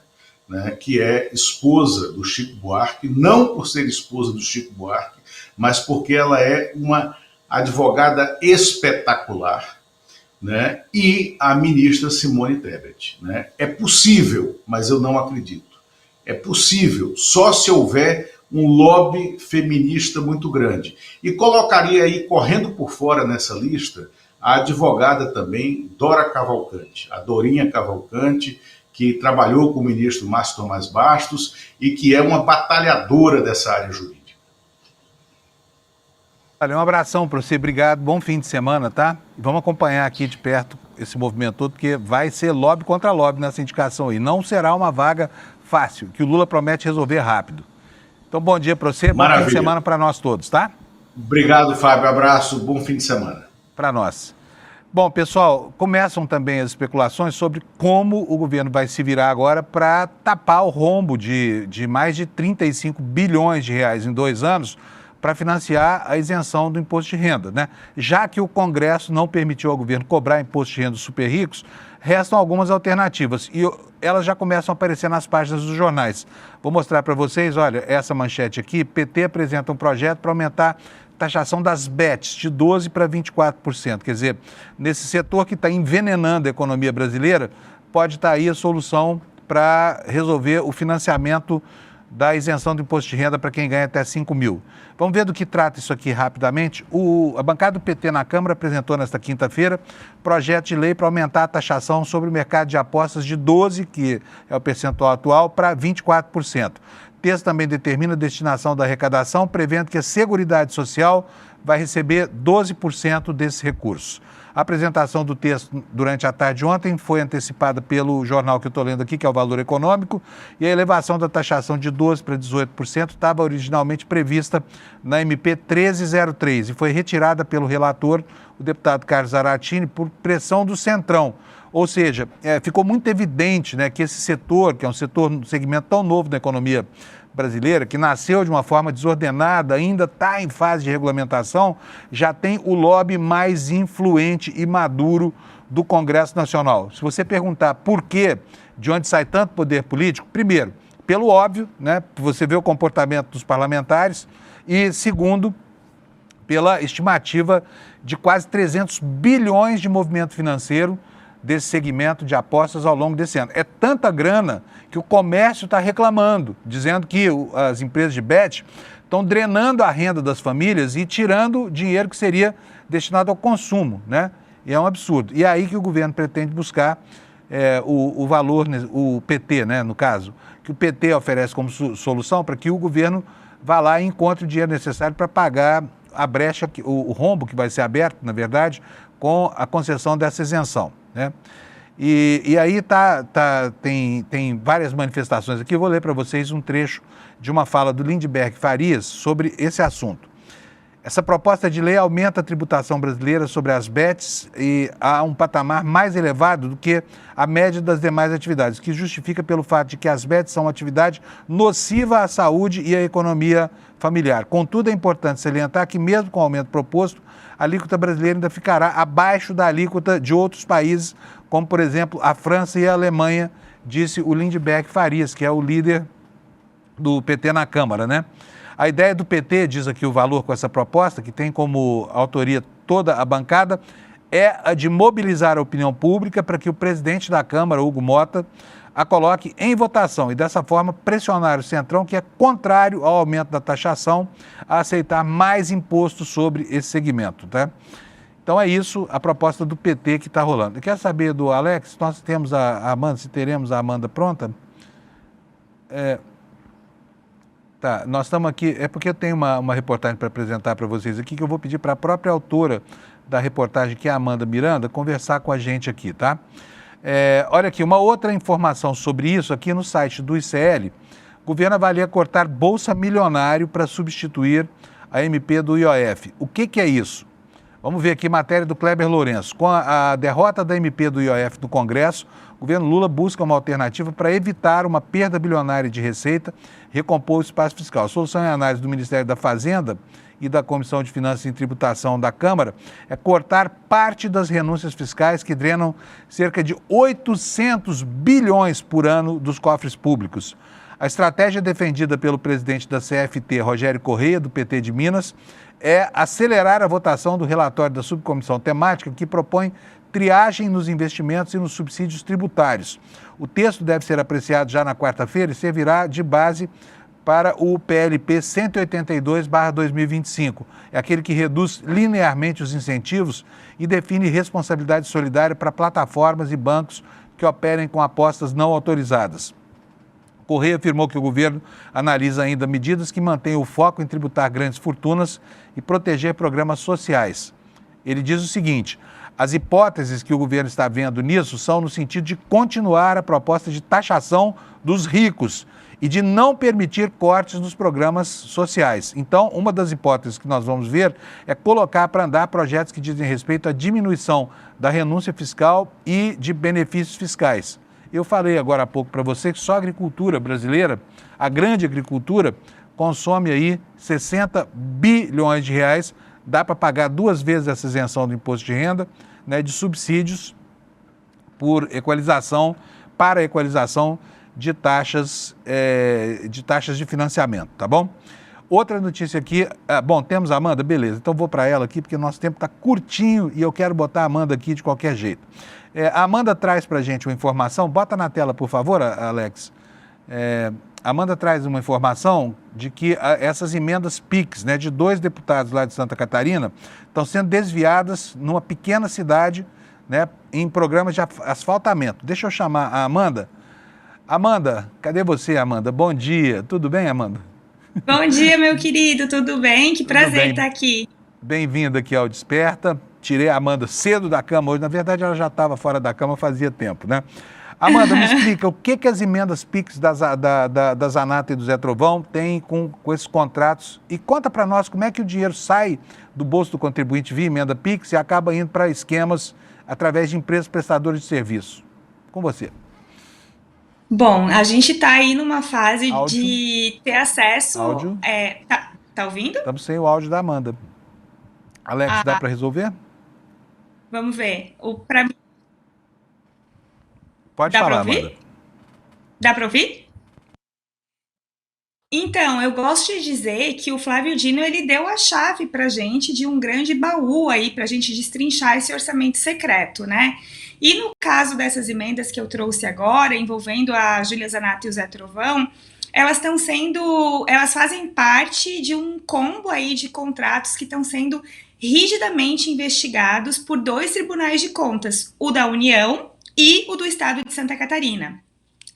né, que é esposa do Chico Buarque, não por ser esposa do Chico Buarque, mas porque ela é uma advogada espetacular, né, e a ministra Simone Tebet, né. É possível, mas eu não acredito. É possível, só se houver um lobby feminista muito grande. E colocaria aí, correndo por fora nessa lista, a advogada também, Dora Cavalcante, a Dorinha Cavalcante, que trabalhou com o ministro Márcio Tomás Bastos e que é uma batalhadora dessa área jurídica. Olha, um abração para você, obrigado, bom fim de semana, tá? Vamos acompanhar aqui de perto esse movimento todo, porque vai ser lobby contra lobby nessa indicação aí. Não será uma vaga fácil, que o Lula promete resolver rápido. Então, bom dia para você, bom fim de semana para nós todos, tá? Obrigado, Fábio, abraço, bom fim de semana. Para nós. Bom, pessoal, começam também as especulações sobre como o governo vai se virar agora para tapar o rombo de mais de 35 bilhões de reais em 2 anos para financiar a isenção do imposto de renda, né? Já que o Congresso não permitiu ao governo cobrar imposto de renda dos super ricos, restam algumas alternativas e elas já começam a aparecer nas páginas dos jornais. Vou mostrar para vocês, olha, essa manchete aqui, PT apresenta um projeto para aumentar taxação das bets de 12% para 24%. Quer dizer, nesse setor que está envenenando a economia brasileira, pode estar aí a solução para resolver o financiamento da isenção do imposto de renda para quem ganha até 5 mil. Vamos ver do que trata isso aqui rapidamente. A bancada do PT na Câmara apresentou nesta quinta-feira projeto de lei para aumentar a taxação sobre o mercado de apostas de 12%, que é o percentual atual, para 24%. O texto também determina a destinação da arrecadação, prevendo que a Seguridade Social vai receber 12% desses recursos. A apresentação do texto durante a tarde de ontem foi antecipada pelo jornal que eu estou lendo aqui, que é o Valor Econômico, e a elevação da taxação de 12% para 18% estava originalmente prevista na MP 1303 e foi retirada pelo relator, o deputado Carlos Zaratini, por pressão do Centrão. Ou seja, ficou muito evidente, né, que esse setor, que é um segmento tão novo da economia brasileira, que nasceu de uma forma desordenada, ainda está em fase de regulamentação, já tem o lobby mais influente e maduro do Congresso Nacional. Se você perguntar por quê, de onde sai tanto poder político, primeiro, pelo óbvio, né, você vê o comportamento dos parlamentares, e segundo, pela estimativa de quase 300 bilhões de movimento financeiro desse segmento de apostas ao longo desse ano. É tanta grana que o comércio está reclamando, dizendo que as empresas de bet estão drenando a renda das famílias e tirando dinheiro que seria destinado ao consumo, né? E é um absurdo. E é aí que o governo pretende buscar o valor, o PT, né, no caso, que o PT oferece como solução para que o governo vá lá e encontre o dinheiro necessário para pagar a brecha, o rombo que vai ser aberto, na verdade, com a concessão dessa isenção, né? E aí tem várias manifestações aqui. Eu vou ler para vocês um trecho de uma fala do Lindbergh Farias sobre esse assunto. Essa proposta de lei aumenta a tributação brasileira sobre as bets e a um patamar mais elevado do que a média das demais atividades, que justifica pelo fato de que as bets são uma atividade nociva à saúde e à economia familiar. Contudo, é importante salientar que mesmo com o aumento proposto, a alíquota brasileira ainda ficará abaixo da alíquota de outros países, como, por exemplo, a França e a Alemanha, disse o Lindbergh Farias, que é o líder do PT na Câmara, né? A ideia do PT, diz aqui o Valor com essa proposta, que tem como autoria toda a bancada, é a de mobilizar a opinião pública para que o presidente da Câmara, Hugo Mota, a coloque em votação e, dessa forma, pressionar o Centrão, que é contrário ao aumento da taxação, a aceitar mais imposto sobre esse segmento, tá? Então é isso, a proposta do PT que está rolando. Quer saber do Alex? Nós temos a Amanda, se teremos a Amanda pronta? Tá, nós estamos aqui, é porque eu tenho uma reportagem para apresentar para vocês aqui, que eu vou pedir para a própria autora da reportagem, que é a Amanda Miranda, conversar com a gente aqui, tá? Olha aqui, uma outra informação sobre isso, aqui no site do ICL, o governo avalia cortar Bolsa Milionário para substituir a MP do IOF. O que é isso? Vamos ver aqui matéria do Kleber Lourenço. Com a derrota da MP do IOF no Congresso, o governo Lula busca uma alternativa para evitar uma perda bilionária de receita, recompor o espaço fiscal. A solução em análise do Ministério da Fazenda e da Comissão de Finanças e Tributação da Câmara é cortar parte das renúncias fiscais que drenam cerca de 800 bilhões por ano dos cofres públicos. A estratégia defendida pelo presidente da CFT, Rogério Correia, do PT de Minas, é acelerar a votação do relatório da subcomissão temática que propõe triagem nos investimentos e nos subsídios tributários. O texto deve ser apreciado já na quarta-feira e servirá de base para o PLP 182/2025. É aquele que reduz linearmente os incentivos e define responsabilidade solidária para plataformas e bancos que operem com apostas não autorizadas. Correia afirmou que o governo analisa ainda medidas que mantenham o foco em tributar grandes fortunas e proteger programas sociais. Ele diz o seguinte: as hipóteses que o governo está vendo nisso são no sentido de continuar a proposta de taxação dos ricos e de não permitir cortes nos programas sociais. Então, uma das hipóteses que nós vamos ver é colocar para andar projetos que dizem respeito à diminuição da renúncia fiscal e de benefícios fiscais. Eu falei agora há pouco para você que só a agricultura brasileira, a grande agricultura, consome aí 60 bilhões de reais, dá para pagar 2 vezes essa isenção do imposto de renda, né, de subsídios por equalização, para equalização de taxas de financiamento, tá bom? Outra notícia aqui, bom, temos a Amanda, beleza, então vou para ela aqui porque nosso tempo está curtinho e eu quero botar a Amanda aqui de qualquer jeito. A Amanda traz para a gente uma informação, bota na tela, por favor, Alex. A Amanda traz uma informação de que essas emendas PIX, né, de 2 deputados lá de Santa Catarina, estão sendo desviadas numa pequena cidade, né, em programas de asfaltamento. Deixa eu chamar a Amanda. Amanda, cadê você, Amanda? Bom dia, tudo bem, Amanda? Bom dia, meu querido, tudo bem? Que prazer estar aqui. Bem-vinda aqui ao Desperta. Tirei a Amanda cedo da cama hoje, na verdade ela já estava fora da cama fazia tempo, né? Amanda, me explica, o que as emendas PIX da Zanata e do Zé Trovão têm com esses contratos? E conta para nós como é que o dinheiro sai do bolso do contribuinte via emenda PIX e acaba indo para esquemas através de empresas prestadoras de serviço. Com você. Bom, a gente está aí numa fase de ter acesso... Áudio? Tá ouvindo? Estamos sem o áudio da Amanda. Alex, dá para resolver? Vamos ver. Pode falar, Amanda. Dá para ouvir? Então, eu gosto de dizer que o Flávio Dino, ele deu a chave para a gente de um grande baú aí para a gente destrinchar esse orçamento secreto, né? E no caso dessas emendas que eu trouxe agora, envolvendo a Júlia Zanata e o Zé Trovão, elas fazem parte de um combo aí de contratos que estão sendo rigidamente investigados por 2 tribunais de contas, o da União e o do Estado de Santa Catarina.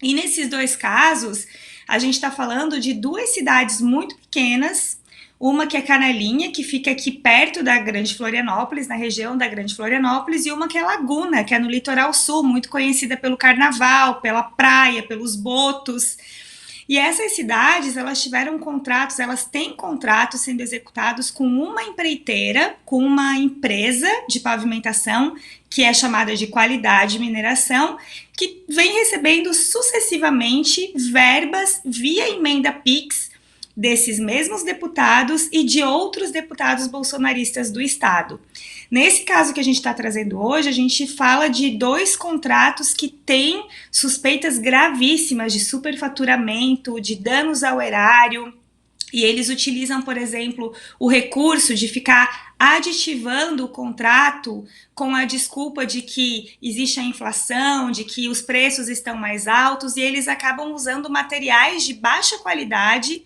E nesses 2 casos, a gente está falando de 2 cidades muito pequenas, uma que é Canelinha, que fica aqui perto da Grande Florianópolis, na região da Grande Florianópolis, e uma que é Laguna, que é no litoral sul, muito conhecida pelo carnaval, pela praia, pelos botos. E essas cidades, elas têm contratos sendo executados com uma empreiteira, com uma empresa de pavimentação, que é chamada de Qualidade Mineração, que vem recebendo sucessivamente verbas via emenda PIX desses mesmos deputados e de outros deputados bolsonaristas do estado. Nesse caso que a gente está trazendo hoje, a gente fala de 2 contratos que têm suspeitas gravíssimas de superfaturamento, de danos ao erário, e eles utilizam, por exemplo, o recurso de ficar aditivando o contrato com a desculpa de que existe a inflação, de que os preços estão mais altos, e eles acabam usando materiais de baixa qualidade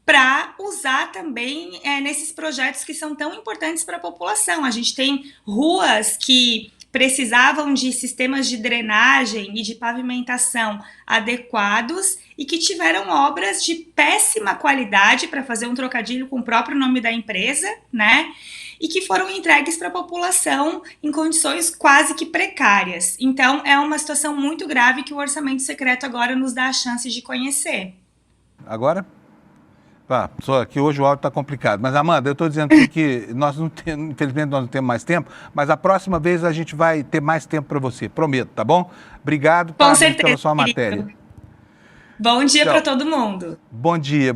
para usar também nesses projetos que são tão importantes para a população. A gente tem ruas que precisavam de sistemas de drenagem e de pavimentação adequados e que tiveram obras de péssima qualidade, para fazer um trocadilho com o próprio nome da empresa, né? E que foram entregues para a população em condições quase que precárias. Então, é uma situação muito grave que o orçamento secreto agora nos dá a chance de conhecer. Agora? Só que hoje o áudio está complicado. Mas, Amanda, eu estou dizendo que nós não temos, infelizmente, nós não temos mais tempo, mas a próxima vez a gente vai ter mais tempo para você. Prometo, tá bom? Obrigado pela sua matéria. Bom dia para todo mundo. Bom dia,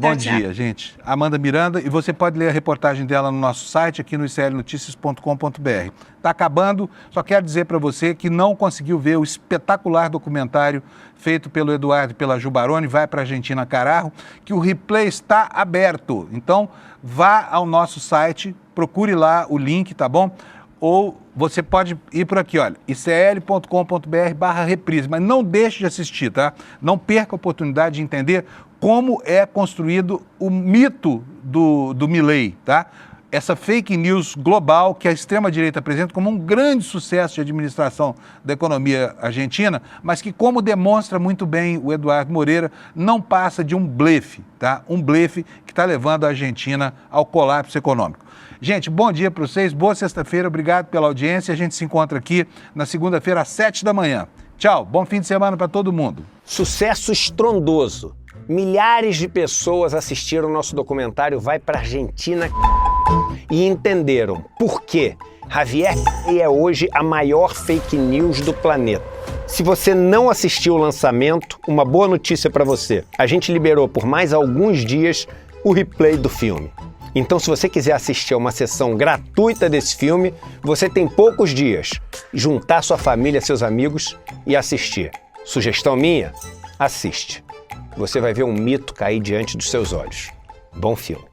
gente. Amanda Miranda, e você pode ler a reportagem dela no nosso site, aqui no iclnoticias.com.br. Está acabando, só quero dizer para você que não conseguiu ver o espetacular documentário feito pelo Eduardo e pela Ju Baroni, Vai para a Argentina Carajo, que o replay está aberto. Então, vá ao nosso site, procure lá o link, tá bom? Ou você pode ir por aqui, olha, icl.com.br/reprise, mas não deixe de assistir, tá? Não perca a oportunidade de entender como é construído o mito do Milei, tá? Essa fake news global que a extrema-direita apresenta como um grande sucesso de administração da economia argentina, mas que, como demonstra muito bem o Eduardo Moreira, não passa de um blefe, tá? Um blefe que está levando a Argentina ao colapso econômico. Gente, bom dia para vocês, boa sexta-feira, obrigado pela audiência. A gente se encontra aqui na segunda-feira às 7 da manhã. Tchau, bom fim de semana para todo mundo. Sucesso estrondoso. Milhares de pessoas assistiram o nosso documentário Vai para a Argentina e entenderam por que Javier é hoje a maior fake news do planeta. Se você não assistiu o lançamento, uma boa notícia para você. A gente liberou por mais alguns dias o replay do filme. Então, se você quiser assistir a uma sessão gratuita desse filme, você tem poucos dias. Juntar sua família, seus amigos e assistir. Sugestão minha? Assiste. Você vai ver um mito cair diante dos seus olhos. Bom filme.